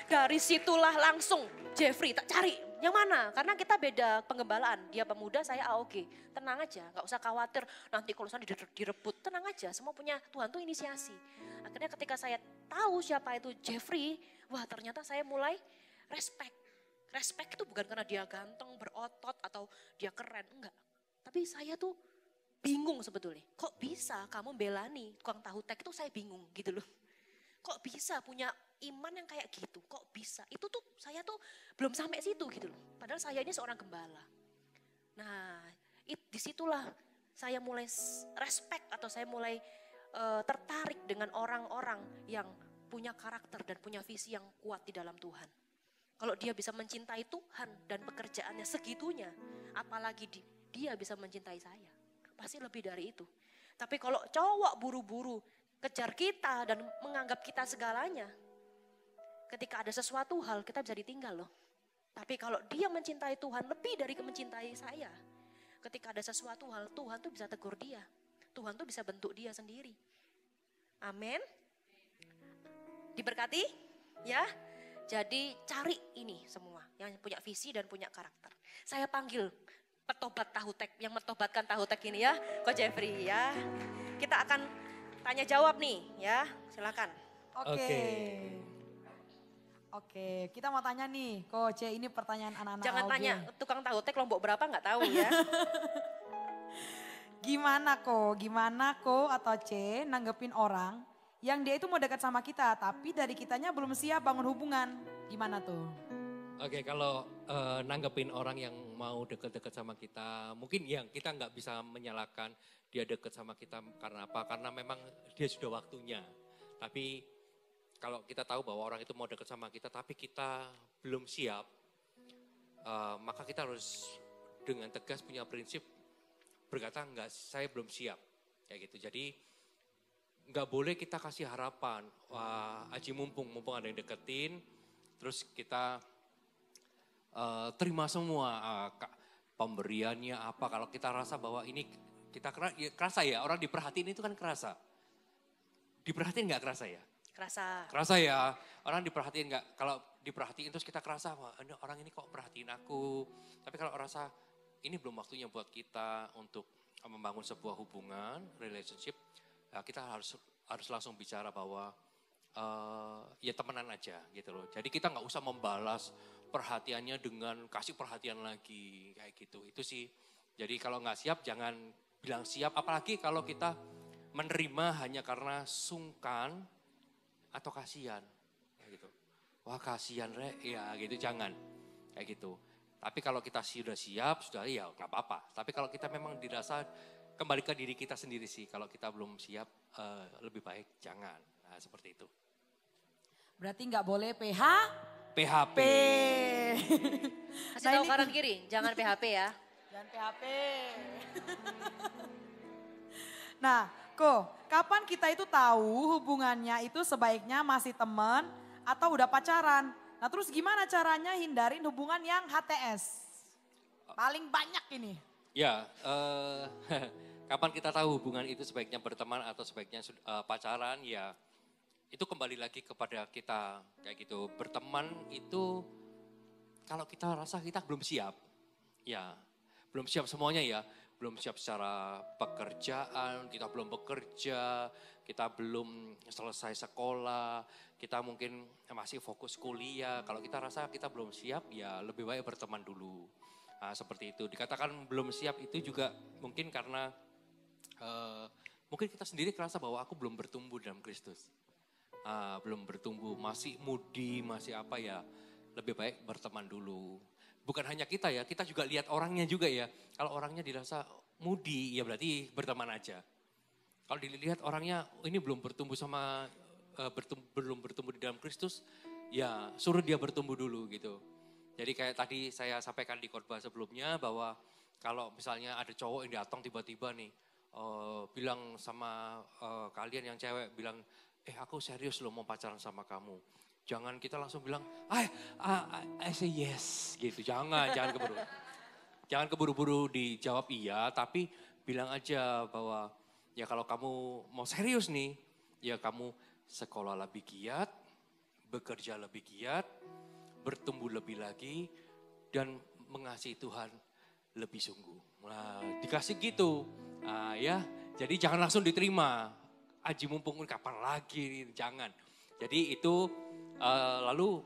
Dari situlah langsung Jeffrey tak cari. Yang mana? Karena kita beda penggembalaan. Dia pemuda, saya AOG. Tenang aja, gak usah khawatir. Nanti kalau saya direbut, tenang aja. Semua punya Tuhan tuh inisiasi. Akhirnya ketika saya tahu siapa itu Jeffrey, wah ternyata saya mulai respect. Respect itu bukan karena dia ganteng, berotot, atau dia keren. Enggak. Tapi saya tuh bingung sebetulnya. Kok bisa kamu belani tukang tahu tek itu saya bingung gitu loh. Kok bisa punya iman yang kayak gitu, kok bisa? Itu tuh saya tuh belum sampai situ gitu loh. Padahal saya ini seorang gembala. Nah disitulah saya mulai respect atau saya mulai tertarik dengan orang-orang yang punya karakter dan punya visi yang kuat di dalam Tuhan. Kalau dia bisa mencintai Tuhan dan pekerjaannya segitunya, apalagi dia bisa mencintai saya. Pasti lebih dari itu. Tapi kalau cowok buru-buru kejar kita dan menganggap kita segalanya, ketika ada sesuatu hal kita bisa ditinggal loh. Tapi kalau dia mencintai Tuhan lebih dari mencintai saya, ketika ada sesuatu hal Tuhan tuh bisa tegur dia. Tuhan tuh bisa bentuk dia sendiri. Amin. Diberkati ya. Jadi cari ini semua yang punya visi dan punya karakter. Saya panggil petobat tahu tek, yang metobatkan tahu tek ini ya, Ko Jeffrey ya. Kita akan tanya jawab nih ya, silakan. Oke, kita mau tanya nih, Coach, ini pertanyaan anak-anak Jangan AUG. tanya tukang tahu tek kelompok berapa nggak tahu ya. Gimana Ko atau C nanggepin orang yang dia itu mau dekat sama kita, tapi dari kitanya belum siap bangun hubungan. Gimana tuh? Oke, kalau nanggepin orang yang mau deket-deket sama kita, mungkin yang kita nggak bisa menyalahkan dia deket sama kita karena apa? Karena memang dia sudah waktunya. Tapi kalau kita tahu bahwa orang itu mau deket sama kita, tapi kita belum siap, maka kita harus dengan tegas punya prinsip berkata enggak, saya belum siap, kayak gitu. Jadi nggak boleh kita kasih harapan, wah aji mumpung ada yang deketin, terus kita terima semua pemberiannya apa. Kalau kita rasa bahwa ini kita kerasa ya, orang diperhatiin itu kan kerasa. Diperhatiin nggak kerasa ya? Kerasa ya, orang diperhatiin nggak? Kalau diperhatiin terus kita kerasa, wah orang ini kok perhatiin aku. Tapi kalau rasa ini belum waktunya buat kita untuk membangun sebuah hubungan, relationship, ya kita harus langsung bicara bahwa ya temenan aja gitu loh. Jadi kita nggak usah membalas perhatiannya dengan kasih perhatian lagi kayak gitu. Itu sih. Jadi kalau nggak siap jangan bilang siap. Apalagi kalau kita menerima hanya karena sungkan atau kasihan kayak gitu. Wah kasihan Rek, ya gitu jangan kayak gitu. Tapi kalau kita sudah siap, sudah ya nggak apa-apa. Tapi kalau kita memang dirasa kembali ke diri kita sendiri sih. Kalau kita belum siap, lebih baik jangan. Nah, seperti itu. Berarti nggak boleh PHP. Kasih tahu kanan kiri, jangan PHP ya. Jangan PHP. Nah, kapan kita itu tahu hubungannya itu sebaiknya masih teman atau udah pacaran? Nah terus gimana caranya hindarin hubungan yang HTS? Paling banyak ini. Ya, kapan kita tahu hubungan itu sebaiknya berteman atau sebaiknya pacaran? Ya, itu kembali lagi kepada kita kayak gitu. Berteman itu kalau kita rasa kita belum siap, ya belum siap semuanya ya. Belum siap secara pekerjaan, kita belum bekerja, kita belum selesai sekolah, kita mungkin masih fokus kuliah. Kalau kita rasa kita belum siap, ya lebih baik berteman dulu. Nah, seperti itu. Dikatakan belum siap itu juga mungkin karena mungkin kita sendiri kerasa bahwa aku belum bertumbuh dalam Kristus. Belum bertumbuh, masih mudi, masih apa ya, lebih baik berteman dulu. Bukan hanya kita ya, kita juga lihat orangnya juga ya. Kalau orangnya dirasa mudi, ya berarti berteman aja. Kalau dilihat orangnya ini belum bertumbuh belum bertumbuh di dalam Kristus, ya suruh dia bertumbuh dulu gitu. Jadi kayak tadi saya sampaikan di khotbah sebelumnya bahwa kalau misalnya ada cowok yang datang tiba-tiba nih, bilang sama kalian yang cewek, bilang, aku serius loh mau pacaran sama kamu. Jangan kita langsung bilang, I say yes gitu. Jangan keburu. Jangan keburu-buru dijawab iya, tapi bilang aja bahwa ya kalau kamu mau serius nih, ya kamu sekolah lebih giat, bekerja lebih giat, bertumbuh lebih lagi, dan mengasihi Tuhan lebih sungguh. Nah, dikasih gitu, ya. Jadi jangan langsung diterima. Aji mumpung kapan lagi, jangan. Jadi itu lalu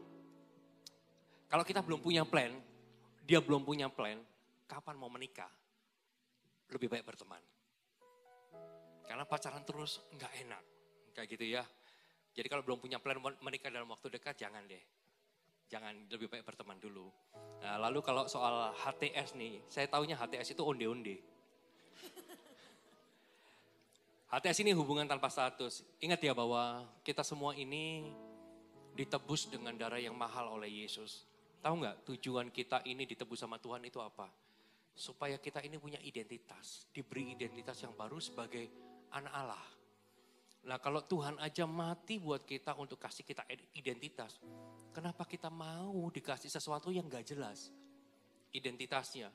kalau kita belum punya plan, dia belum punya plan, kapan mau menikah? Lebih baik berteman. Karena pacaran terus nggak enak, kayak gitu ya. Jadi kalau belum punya plan menikah dalam waktu dekat, jangan deh. Jangan, lebih baik berteman dulu. Nah, lalu kalau soal HTS nih, saya taunya HTS itu onde-onde. HTS ini hubungan tanpa status. Ingat ya bahwa kita semua ini ditebus dengan darah yang mahal oleh Yesus. Tahu nggak tujuan kita ini ditebus sama Tuhan itu apa? Supaya kita ini punya identitas, diberi identitas yang baru sebagai anak Allah. Nah kalau Tuhan aja mati buat kita untuk kasih kita identitas, kenapa kita mau dikasih sesuatu yang gak jelas identitasnya?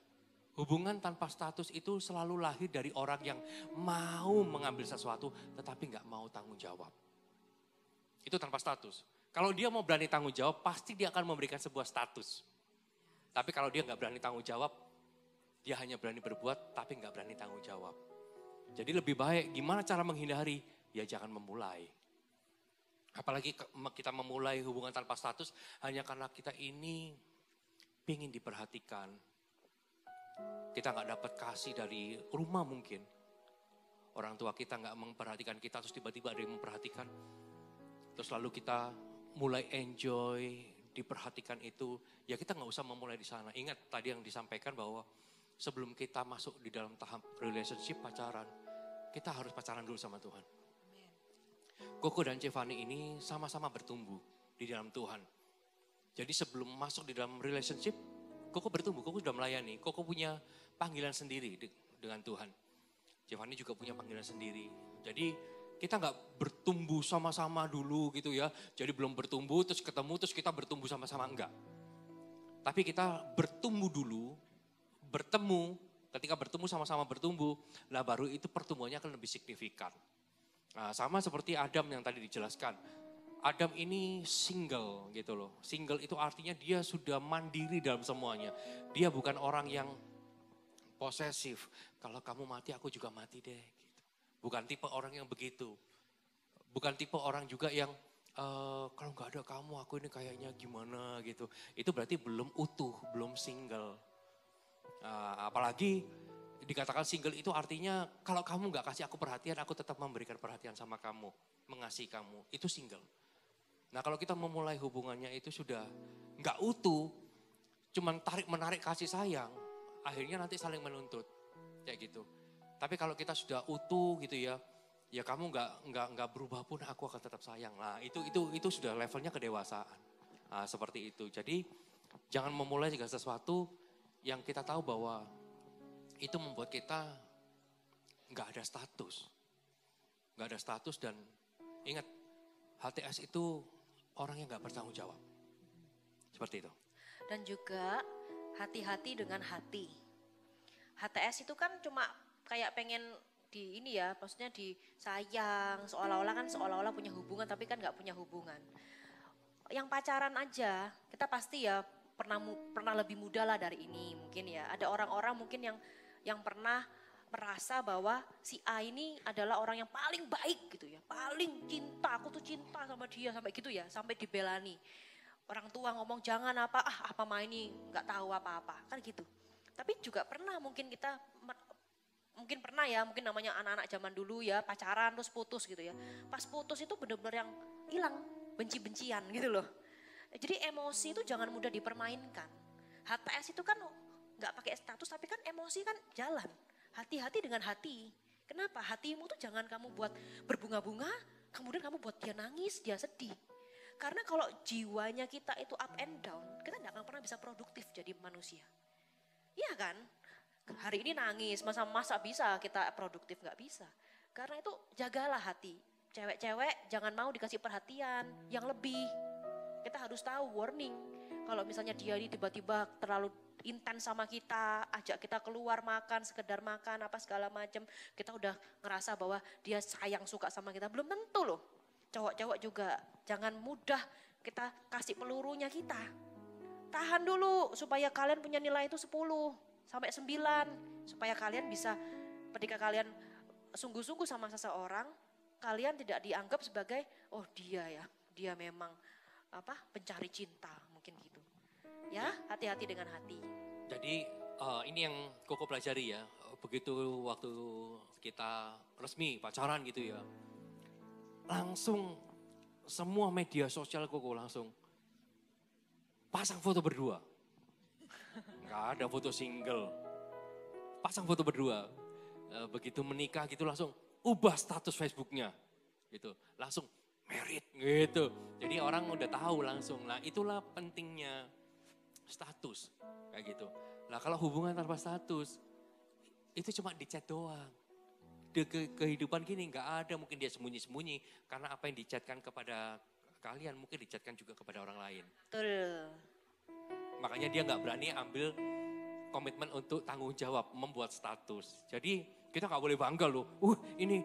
Hubungan tanpa status itu selalu lahir dari orang yang mau mengambil sesuatu tetapi gak mau tanggung jawab. Itu tanpa status. Kalau dia mau berani tanggung jawab, pasti dia akan memberikan sebuah status. Tapi kalau dia gak berani tanggung jawab, dia hanya berani berbuat tapi gak berani tanggung jawab. Jadi lebih baik gimana cara menghindari? Ya jangan memulai. Apalagi kita memulai hubungan tanpa status hanya karena kita ini ingin diperhatikan. Kita nggak dapat kasih dari rumah mungkin. Orang tua kita nggak memperhatikan kita, terus tiba-tiba ada yang memperhatikan. Terus lalu kita mulai enjoy, diperhatikan itu. Ya kita nggak usah memulai di sana. Ingat tadi yang disampaikan bahwa sebelum kita masuk di dalam tahap relationship pacaran, kita harus pacaran dulu sama Tuhan. Koko dan Cevani ini sama-sama bertumbuh di dalam Tuhan. Jadi sebelum masuk di dalam relationship, Koko bertumbuh, Koko sudah melayani. Koko punya panggilan sendiri dengan Tuhan. Cevani juga punya panggilan sendiri. Jadi kita nggak bertumbuh sama-sama dulu gitu ya. Jadi belum bertumbuh terus ketemu terus kita bertumbuh sama-sama, enggak. Tapi kita bertumbuh dulu, bertemu, ketika bertemu sama-sama bertumbuh, lah baru itu pertumbuhannya akan lebih signifikan. Nah, sama seperti Adam yang tadi dijelaskan. Adam ini single gitu loh. Single itu artinya dia sudah mandiri dalam semuanya. Dia bukan orang yang posesif. Kalau kamu mati aku juga mati deh. Gitu. Bukan tipe orang yang begitu. Bukan tipe orang juga yang kalau nggak ada kamu aku ini kayaknya gimana gitu. Itu berarti belum utuh, belum single. Apalagi dikatakan single itu artinya kalau kamu nggak kasih aku perhatian, aku tetap memberikan perhatian sama kamu, mengasihi kamu. Itu single. Nah kalau kita memulai hubungannya itu sudah nggak utuh, cuman tarik-menarik kasih sayang, akhirnya nanti saling menuntut, kayak gitu. Tapi kalau kita sudah utuh gitu ya, ya kamu nggak berubah pun aku akan tetap sayang. Nah itu sudah levelnya kedewasaan. Nah, seperti itu. Jadi jangan memulai segala sesuatu yang kita tahu bahwa itu membuat kita nggak ada status. Nggak ada status dan ingat HTS itu orang yang nggak bertanggung jawab. Seperti itu. Dan juga hati-hati dengan hati. HTS itu kan cuma kayak pengen di ini ya, maksudnya disayang, seolah-olah punya hubungan tapi kan nggak punya hubungan. Yang pacaran aja, kita pasti ya pernah lebih muda lah dari ini mungkin ya. Ada orang-orang mungkin yang pernah merasa bahwa si A ini adalah orang yang paling baik gitu ya. Paling cinta, aku tuh cinta sama dia sampai gitu ya, sampai dibelani. Orang tua ngomong jangan apa mah ini nggak tahu apa-apa, kan gitu. Tapi juga pernah mungkin kita, mungkin pernah ya, mungkin namanya anak-anak zaman dulu ya, pacaran terus putus gitu ya. Pas putus itu benar-benar yang hilang, benci-bencian gitu loh. Jadi emosi itu jangan mudah dipermainkan. HTS itu kan nggak pakai status tapi kan emosi kan jalan. Hati-hati dengan hati. Kenapa? Hatimu tuh jangan kamu buat berbunga-bunga, kemudian kamu buat dia nangis, dia sedih. Karena kalau jiwanya kita itu up and down, kita nggak akan pernah bisa produktif jadi manusia. Iya kan? Hari ini nangis, masa bisa kita produktif, nggak bisa. Karena itu jagalah hati. Cewek-cewek jangan mau dikasih perhatian yang lebih. Kita harus tahu warning. Kalau misalnya dia ini tiba-tiba terlalu intens sama kita, ajak kita keluar makan, sekedar makan apa segala macam, kita udah ngerasa bahwa dia sayang suka sama kita, belum tentu loh. Cowok-cowok juga jangan mudah kita kasih pelurunya kita. Tahan dulu supaya kalian punya nilai itu 10 sampai 9 supaya kalian bisa ketika kalian sungguh-sungguh sama seseorang, kalian tidak dianggap sebagai oh dia memang pencari cinta mungkin gitu. Ya, hati-hati dengan hati. Jadi ini yang Koko pelajari ya, begitu waktu kita resmi pacaran gitu ya, langsung semua media sosial Koko langsung pasang foto berdua. Nggak ada foto single, pasang foto berdua. Begitu menikah gitu langsung ubah status Facebooknya gitu, langsung married gitu. Jadi orang udah tahu langsung. Nah itulah pentingnya status kayak gitu. Nah kalau hubungan tanpa status itu cuma di chat doang. Di kehidupan gini nggak ada, mungkin dia sembunyi-sembunyi karena apa yang dichatkan kepada kalian mungkin dichatkan juga kepada orang lain. Betul. Makanya dia nggak berani ambil komitmen untuk tanggung jawab membuat status. Jadi kita nggak boleh bangga loh. Ini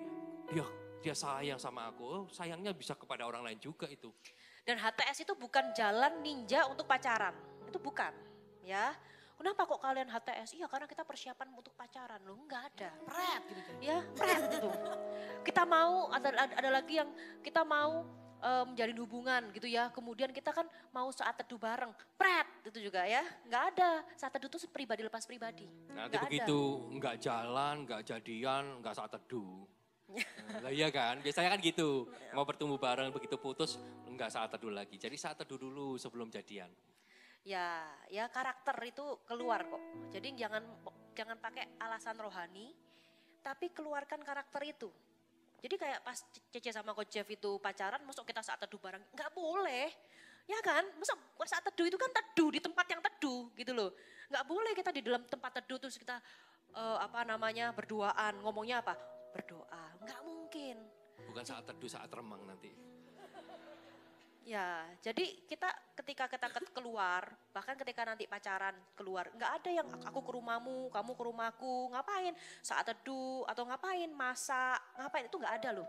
dia sayang sama aku. Oh, sayangnya bisa kepada orang lain juga itu. Dan HTS itu bukan jalan ninja untuk pacaran. Itu bukan, ya. Kenapa kok kalian HTS? Iya karena kita persiapan untuk pacaran loh, enggak ada. Pret gitu. Ya, pret gitu. Kita mau, ada lagi yang kita mau menjalin hubungan gitu ya. Kemudian kita kan mau saat teduh bareng, pret itu juga ya. Enggak ada, saat teduh itu pribadi lepas pribadi. Nanti begitu enggak jalan, enggak jadian, enggak saat teduh. Lah iya kan, biasanya kan gitu. Mau bertumbuh bareng begitu putus, enggak saat teduh lagi. Jadi saat teduh dulu sebelum jadian. Ya karakter itu keluar kok. Jadi jangan pakai alasan rohani, tapi keluarkan karakter itu. Jadi kayak pas Cece sama Coach Jeff itu pacaran, masuk kita saat teduh bareng, nggak boleh. Ya kan, masa saat teduh itu kan teduh di tempat yang teduh gitu loh. Nggak boleh kita di dalam tempat teduh terus kita berduaan, ngomongnya apa? Berdoa, nggak mungkin. Bukan saat teduh, saat remang nanti. Ya, jadi ketika kita keluar, bahkan ketika nanti pacaran keluar, nggak ada yang aku ke rumahmu, kamu ke rumahku, ngapain? Saat teduh atau ngapain? Masak, ngapain? Itu nggak ada loh.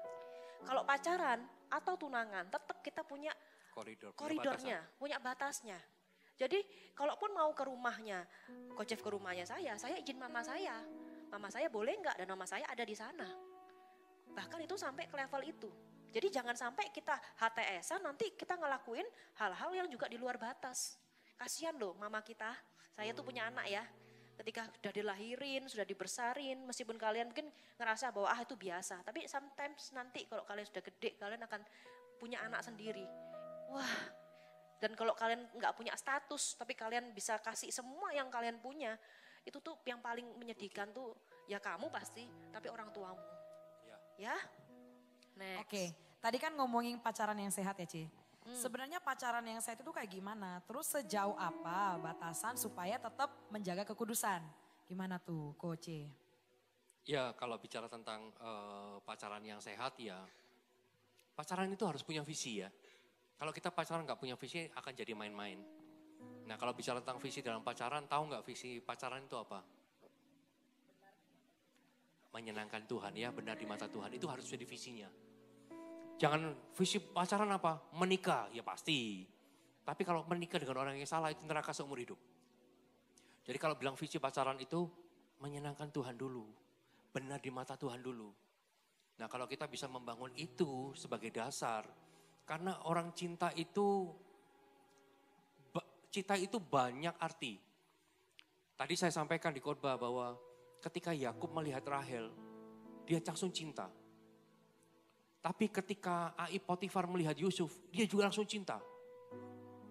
Kalau pacaran atau tunangan, tetap kita punya koridornya, punya batasnya. Jadi, kalaupun mau ke rumahnya, Coach Jeff ke rumahnya saya izin mama saya. Mama saya boleh nggak? Dan mama saya ada di sana. Bahkan itu sampai ke level itu. Jadi jangan sampai kita HTS-an nanti kita ngelakuin hal-hal yang juga di luar batas. Kasihan loh mama kita, saya tuh punya anak ya. Ketika sudah dilahirin, sudah dibesarin, meskipun kalian mungkin ngerasa bahwa itu biasa. Tapi sometimes nanti kalau kalian sudah gede, kalian akan punya anak sendiri. Wah, dan kalau kalian nggak punya status, tapi kalian bisa kasih semua yang kalian punya. Itu tuh yang paling menyedihkan tuh ya kamu pasti, tapi orang tuamu. Ya. Next. Oke, tadi kan ngomongin pacaran yang sehat ya Ci. Sebenarnya pacaran yang sehat itu kayak gimana? Terus sejauh apa batasan supaya tetap menjaga kekudusan? Gimana tuh Coach? Ya kalau bicara tentang pacaran yang sehat ya, pacaran itu harus punya visi ya. Kalau kita pacaran nggak punya visi akan jadi main-main. Nah kalau bicara tentang visi dalam pacaran, tahu nggak visi pacaran itu apa? Menyenangkan Tuhan ya, benar di mata Tuhan, itu harus jadi visinya. Jangan visi pacaran apa? Menikah, ya pasti. Tapi kalau menikah dengan orang yang salah itu neraka seumur hidup. Jadi kalau bilang visi pacaran itu menyenangkan Tuhan dulu. Benar di mata Tuhan dulu. Nah kalau kita bisa membangun itu sebagai dasar. Karena orang cinta itu banyak arti. Tadi saya sampaikan di khotbah bahwa ketika Yakub melihat Rahel, dia langsung cinta. Tapi ketika Ai Potifar melihat Yusuf, dia juga langsung cinta.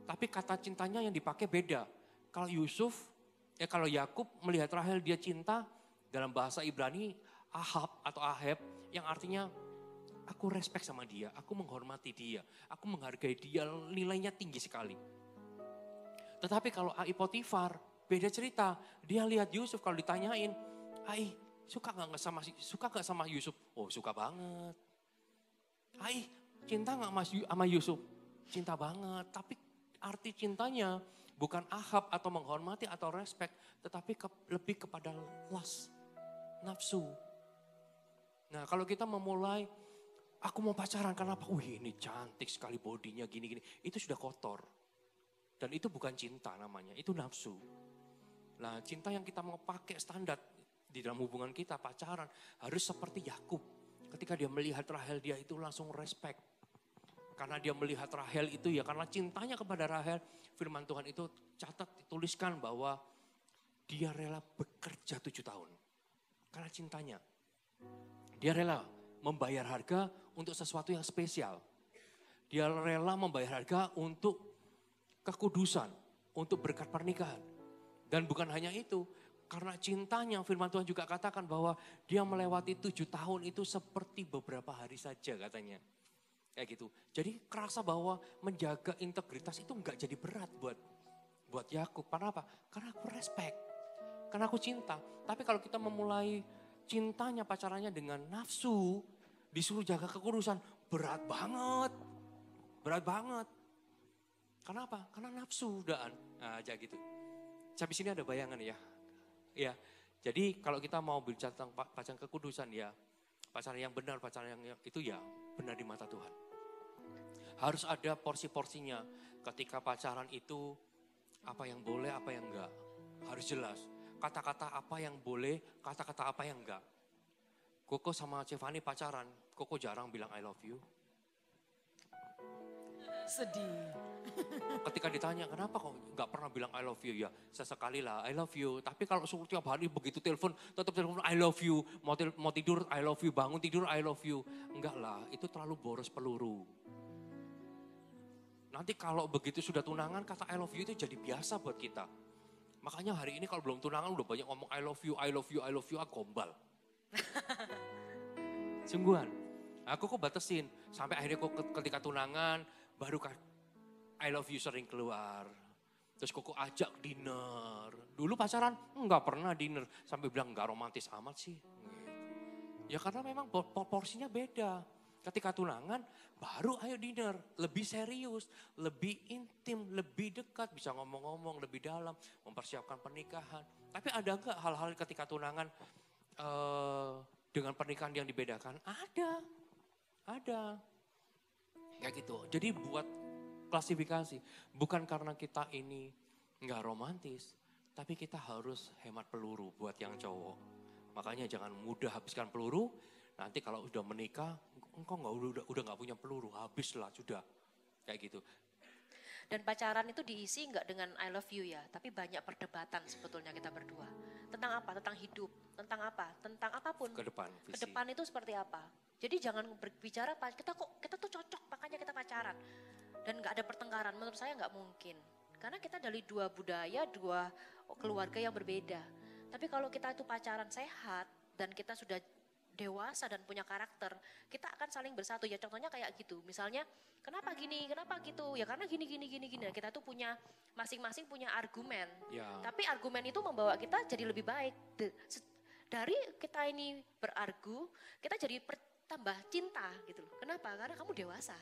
Tapi kata cintanya yang dipakai beda. Kalau Yakub melihat Rahel dia cinta, dalam bahasa Ibrani Ahab yang artinya aku respect sama dia, aku menghormati dia, aku menghargai dia, nilainya tinggi sekali. Tetapi kalau Ai Potifar beda cerita, dia lihat Yusuf kalau ditanyain, Ai suka gak sama Yusuf? Oh suka banget. Ai cinta gak sama Yusuf? Cinta banget. Tapi arti cintanya bukan Ahab atau menghormati atau respect. Tetapi lebih kepada lust, nafsu. Nah kalau kita memulai, aku mau pacaran karena apa? Ini cantik sekali bodinya gini-gini. Itu sudah kotor. Dan itu bukan cinta namanya, itu nafsu. Nah cinta yang kita mau pakai standar di dalam hubungan kita pacaran harus seperti Yakub. Ketika dia melihat Rahel dia itu langsung respect. Karena dia melihat Rahel itu ya karena cintanya kepada Rahel. Firman Tuhan itu tuliskan bahwa dia rela bekerja 7 tahun. Karena cintanya. Dia rela membayar harga untuk sesuatu yang spesial. Dia rela membayar harga untuk kekudusan. Untuk berkat pernikahan. Dan bukan hanya itu. Karena cintanya firman Tuhan juga katakan bahwa dia melewati 7 tahun itu seperti beberapa hari saja katanya. Kayak gitu. Jadi kerasa bahwa menjaga integritas itu enggak jadi berat buat buat Yakub. Karena apa? Karena aku respect. Karena aku cinta. Tapi kalau kita memulai cintanya, pacarannya dengan nafsu, disuruh jaga kekudusan, berat banget. Berat banget. Kenapa? Karena nafsu udaan. Nah, aja gitu. Sampai sini ada bayangan ya. Ya. Jadi kalau kita mau bicara tentang pacaran kekudusan ya, pacaran yang benar, pacaran yang itu ya benar di mata Tuhan. Harus ada porsi-porsinya. Ketika pacaran itu apa yang boleh, apa yang enggak. Harus jelas. Kata-kata apa yang boleh, kata-kata apa yang enggak. Koko sama Cevani pacaran, Koko jarang bilang I love you. Sedih. Ketika ditanya, kenapa kok nggak pernah bilang I love you? Ya sesekali lah I love you. Tapi kalau suruh tiap hari begitu telepon, tetap telepon I love you. Mau tidur I love you, bangun tidur I love you. Enggak lah, itu terlalu boros peluru. Nanti kalau begitu sudah tunangan, kata I love you itu jadi biasa buat kita. Makanya hari ini kalau belum tunangan udah banyak ngomong I love you, I love you, I love you, gombal. Sungguhan. Aku kok batasin. Sampai akhirnya kok ketika tunangan, baru kan I love you sering keluar. Terus kok ajak dinner. Dulu pacaran enggak pernah dinner. Sampai bilang enggak romantis amat sih. Ya karena memang porsinya beda. Ketika tunangan baru ayo dinner. Lebih serius, lebih intim, lebih dekat. Bisa ngomong-ngomong lebih dalam. Mempersiapkan pernikahan. Tapi ada enggak hal-hal ketika tunangan dengan pernikahan yang dibedakan? Ada. Kayak gitu. Jadi buat klasifikasi. Bukan karena kita ini nggak romantis. Tapi kita harus hemat peluru buat yang cowok. Makanya jangan mudah habiskan peluru. Nanti kalau udah menikah, engkau udah nggak punya peluru. Habislah sudah. Kayak gitu. Dan pacaran itu diisi nggak dengan I love you ya. Tapi banyak perdebatan sebetulnya kita berdua. Tentang apa? Tentang hidup. Tentang apa? Tentang apapun. Ke depan. Visi. Ke depan itu seperti apa? Jadi jangan berbicara, kita tuh cocok, makanya kita pacaran. Dan gak ada pertengkaran, menurut saya gak mungkin. Karena kita dari dua budaya, dua keluarga yang berbeda. Tapi kalau kita itu pacaran sehat, dan kita sudah dewasa dan punya karakter, kita akan saling bersatu. Ya contohnya kayak gitu, misalnya kenapa gini, kenapa gitu, ya karena gini. Dan kita tuh punya, masing-masing punya argumen. Ya. Tapi argumen itu membawa kita jadi lebih baik. Dari kita ini berargu, kita jadi tambah cinta gitu loh. Kenapa? Karena kamu dewasa.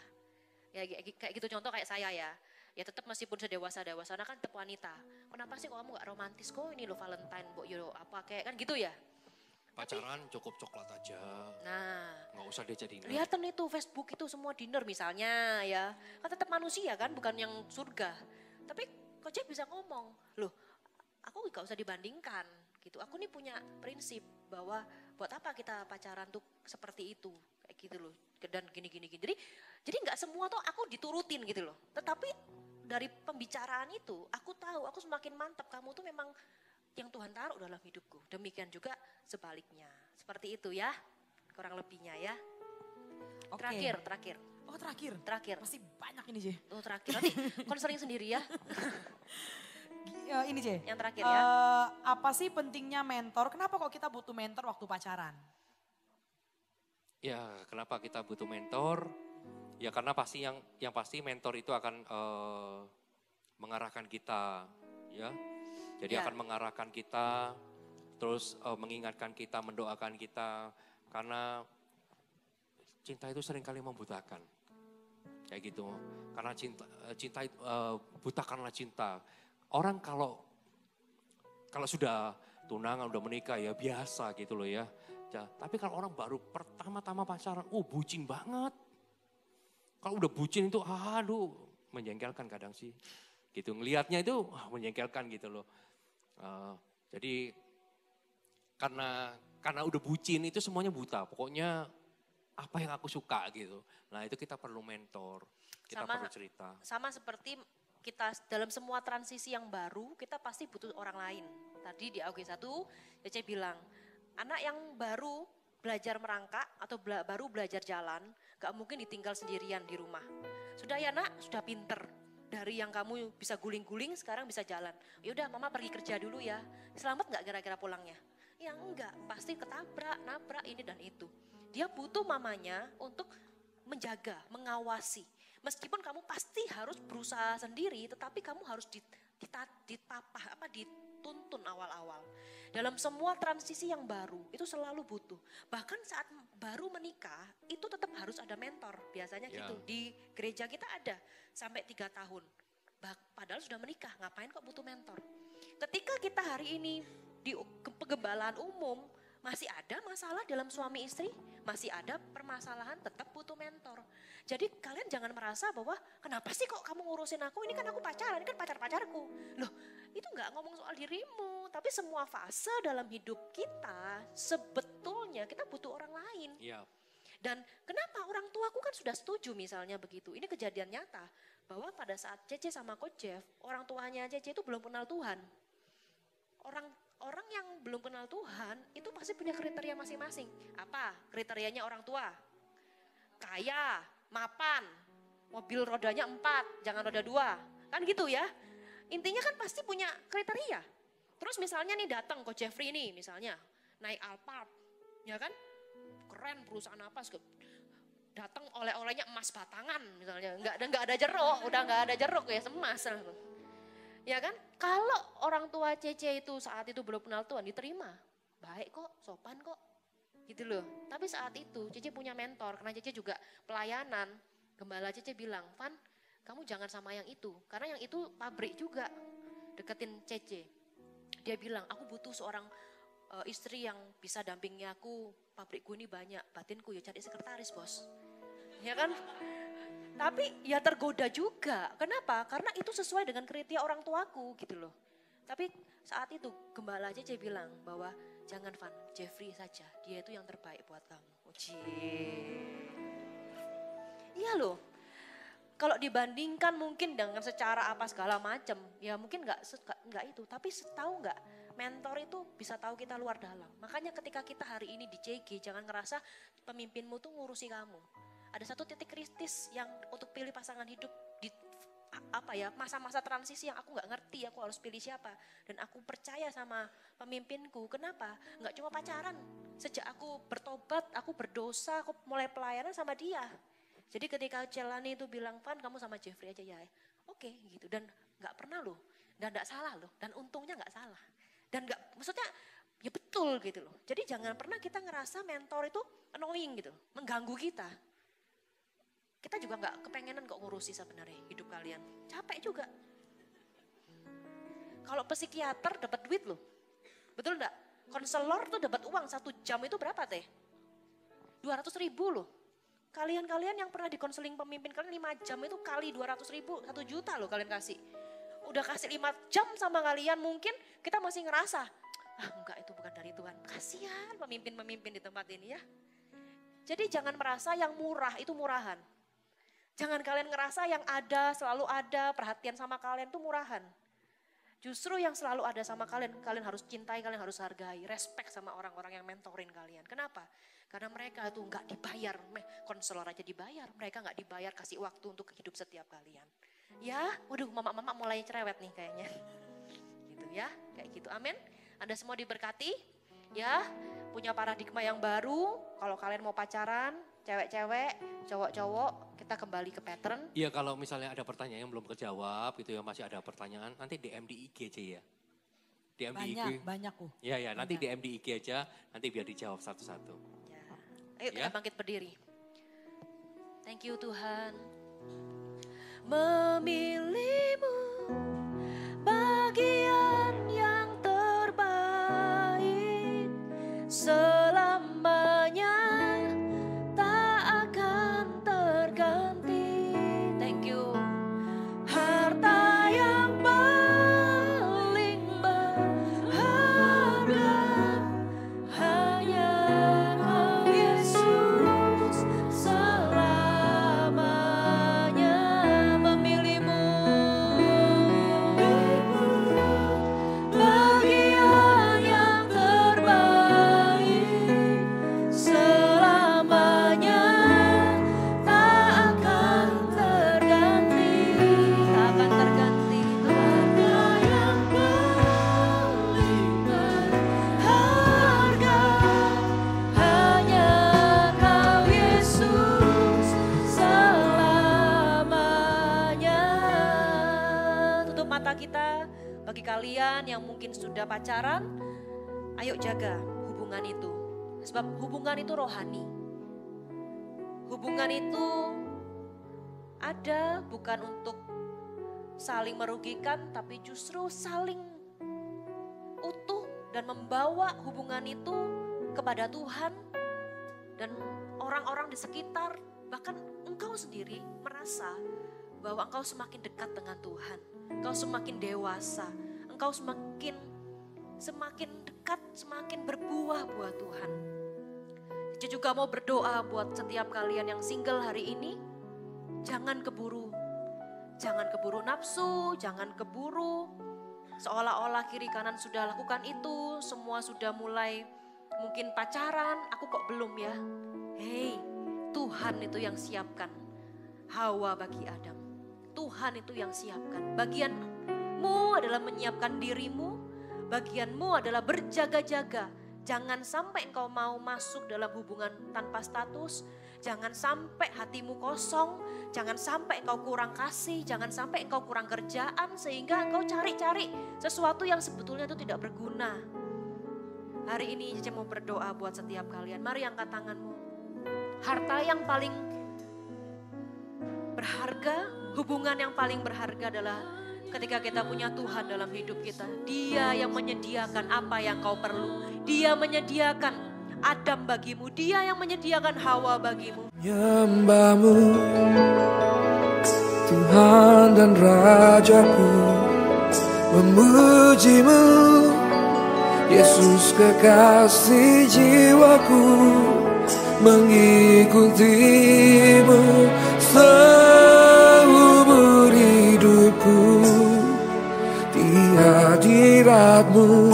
Ya kayak gitu contoh kayak saya ya. Ya tetap meskipun sedewasa-dewasa, kan tetap wanita. Kenapa sih kok kamu gak romantis kok ini lo Valentine, apa kayak kan gitu ya. Pacaran cukup coklat aja. Nah. Gak usah dia jadi dinner. Kelihatan itu Facebook itu semua dinner misalnya ya. Kan tetap manusia kan, bukan yang surga. Tapi kok Jack bisa ngomong, loh aku gak usah dibandingkan gitu. Aku nih punya prinsip bahwa buat apa kita pacaran tuh seperti itu, kayak gitu loh. Dan gini. Jadi nggak semua tuh aku diturutin gitu loh. Tetapi dari pembicaraan itu aku tahu, aku semakin mantap kamu tuh memang yang Tuhan taruh dalam hidupku. Demikian juga sebaliknya. Seperti itu ya, kurang lebihnya ya. Oke. Terakhir. Oh terakhir? Terakhir. Masih banyak ini J. Oh terakhir, nanti konseling sendiri ya. Ini J. Yang terakhir ya. Apa sih pentingnya mentor? Kenapa kok kita butuh mentor waktu pacaran? Ya, kenapa kita butuh mentor? Ya karena pasti yang pasti mentor itu akan mengarahkan kita, ya. Jadi Ya. akan mengarahkan kita, terus mengingatkan kita, mendoakan kita, karena cinta itu seringkali membutakan, kayak gitu. Karena cinta itu butakanlah cinta. Orang kalau sudah tunangan, udah menikah ya biasa gitu loh ya. Tapi kalau orang baru pertama-tama pacaran, bucin banget. Kalau udah bucin itu, aduh, menjengkelkan kadang sih. Gitu, ngelihatnya itu menjengkelkan gitu loh. Jadi karena udah bucin itu semuanya buta. Pokoknya apa yang aku suka gitu. Nah itu kita perlu mentor, kita perlu cerita. Sama seperti kita dalam semua transisi yang baru, kita pasti butuh orang lain. Tadi di AUG 1, Cece bilang, anak yang baru belajar merangkak atau baru belajar jalan, gak mungkin ditinggal sendirian di rumah. Sudah ya nak, sudah pinter. Dari yang kamu bisa guling-guling, sekarang bisa jalan. Yaudah mama pergi kerja dulu ya. Selamat gak kira-kira pulangnya? Ya enggak, pasti ketabrak, nabrak ini dan itu. Dia butuh mamanya untuk menjaga, mengawasi. Meskipun kamu pasti harus berusaha sendiri, tetapi kamu harus dituntun awal-awal. Dalam semua transisi yang baru itu selalu butuh. Bahkan saat baru menikah itu tetap harus ada mentor. Biasanya gitu di gereja kita ada sampai 3 tahun. Padahal sudah menikah, ngapain kok butuh mentor? Ketika kita hari ini di kegembalaan umum masih ada masalah dalam suami istri, masih ada permasalahan, tetap butuh mentor. Jadi kalian jangan merasa bahwa kenapa sih kok kamu ngurusin aku, ini kan aku pacaran, ini kan pacar-pacarku. Loh itu gak ngomong soal dirimu, tapi semua fase dalam hidup kita sebetulnya kita butuh orang lain. Iya. Dan kenapa orang tuaku kan sudah setuju misalnya begitu, ini kejadian nyata. Bahwa pada saat Cece sama Coach Jeff, orang tuanya Cece itu belum kenal Tuhan. Orang yang belum kenal Tuhan itu pasti punya kriteria masing-masing. Apa kriterianya orang tua? Kaya, mapan, mobil rodanya 4, jangan roda 2. Kan gitu ya. Intinya kan pasti punya kriteria. Terus misalnya nih datang Coach Jeffrey nih misalnya, naik Alphard, ya kan? Keren perusahaan apa, datang oleh-olehnya emas batangan misalnya, nggak ada jeruk, udah nggak ada jeruk ya, emas. Ya kan, kalau orang tua Cece itu saat itu belum kenal Tuhan diterima, baik kok, sopan kok, gitu loh. Tapi saat itu Cece punya mentor, karena Cece juga pelayanan, gembala Cece bilang, Van, kamu jangan sama yang itu, karena yang itu pabrik juga, deketin Cece. Dia bilang, aku butuh seorang istri yang bisa dampingi aku, pabrikku ini banyak, batinku ya cari sekretaris bos. Ya kan? Tapi ya tergoda juga. Kenapa? Karena itu sesuai dengan kriteria orang tuaku gitu loh. Tapi saat itu gembala Cece bilang bahwa jangan Van, Jeffrey saja. Dia itu yang terbaik buat kamu. Iya loh. Kalau dibandingkan mungkin dengan secara apa segala macam, ya mungkin nggak itu. Tapi tahu nggak, mentor itu bisa tahu kita luar dalam. Makanya ketika kita hari ini di CG, jangan ngerasa pemimpinmu tuh ngurusi kamu. Ada satu titik kritis yang untuk pilih pasangan hidup di masa-masa transisi yang aku nggak ngerti aku harus pilih siapa, dan aku percaya sama pemimpinku. Kenapa? Nggak cuma pacaran. Sejak aku bertobat, aku berdosa, aku mulai pelayanan sama dia. Jadi ketika Celani itu bilang, Van kamu sama Jeffrey aja ya, oke gitu. Dan nggak pernah loh, dan nggak salah loh, dan untungnya nggak salah. Dan nggak, maksudnya ya betul gitu loh. Jadi jangan pernah kita ngerasa mentor itu annoying gitu, mengganggu kita. Kita juga nggak kepengenan kok ngurusi sebenarnya hidup kalian. Capek juga. Kalau psikiater dapat duit loh. Betul enggak? Konselor tuh dapat uang 1 jam itu berapa teh? 200.000 loh. Kalian yang pernah di konseling pemimpin kalian 5 jam itu kali 200.000, 1 juta loh kalian kasih. Udah kasih 5 jam sama kalian, mungkin kita masih ngerasa, enggak itu bukan dari Tuhan. Kasihan pemimpin-pemimpin di tempat ini ya. Jadi jangan merasa yang murah itu murahan. Jangan kalian ngerasa yang ada, selalu ada, perhatian sama kalian itu murahan. Justru yang selalu ada sama kalian, kalian harus cintai, kalian harus hargai, respect sama orang-orang yang mentorin kalian. Kenapa? Karena mereka itu nggak dibayar, konselor aja dibayar, mereka nggak dibayar kasih waktu untuk hidup setiap kalian. Ya, waduh mama-mama mulai cerewet nih kayaknya. Gitu ya, kayak gitu, amin. Anda semua diberkati, ya, punya paradigma yang baru, kalau kalian mau pacaran, cewek-cewek, cowok-cowok, kita kembali ke pattern. Iya, kalau misalnya ada pertanyaan yang belum terjawab gitu ya, masih ada pertanyaan, nanti DM di IG aja ya. DM di IG. Banyak. Ya, nanti DM di IG aja, nanti biar dijawab satu-satu. Ya. Ayo kita bangkit berdiri. Thank you Tuhan. Memilihmu bagian yang terbaik, selamanya tak akan terganti. Thank you. Harta yang paling berharga hanya Kau Yesus, selamanya memilihmu. Bagi kalian yang mungkin sudah pacaran, ayo jaga hubungan itu. Sebab hubungan itu rohani. Hubungan itu ada bukan untuk saling merugikan, tapi justru saling utuh dan membawa hubungan itu kepada Tuhan. Dan orang-orang di sekitar, bahkan engkau sendiri merasa bahwa engkau semakin dekat dengan Tuhan. Engkau semakin dewasa, engkau semakin dekat, semakin berbuah buat Tuhan. Saya juga mau berdoa buat setiap kalian yang single hari ini. Jangan keburu nafsu, jangan keburu seolah-olah kiri kanan sudah lakukan itu, semua sudah mulai mungkin pacaran, aku kok belum ya. Hei, Tuhan itu yang siapkan Hawa bagi Adam. Tuhan itu yang siapkan. Bagianmu adalah menyiapkan dirimu, bagianmu adalah berjaga-jaga. Jangan sampai engkau mau masuk dalam hubungan tanpa status, jangan sampai hatimu kosong, jangan sampai engkau kurang kasih, jangan sampai engkau kurang kerjaan sehingga engkau cari-cari sesuatu yang sebetulnya itu tidak berguna. Hari ini Cece mau berdoa buat setiap kalian. Mari angkat tanganmu. Harta yang paling berharga, hubungan yang paling berharga adalah ketika kita punya Tuhan dalam hidup kita. Dia yang menyediakan apa yang kau perlu. Dia menyediakan Adam bagimu. Dia yang menyediakan Hawa bagimu. Nyembahmu Tuhan dan Rajaku, memujimu Yesus kekasih jiwaku, mengikutimu seumur hidupku. Di hadiratmu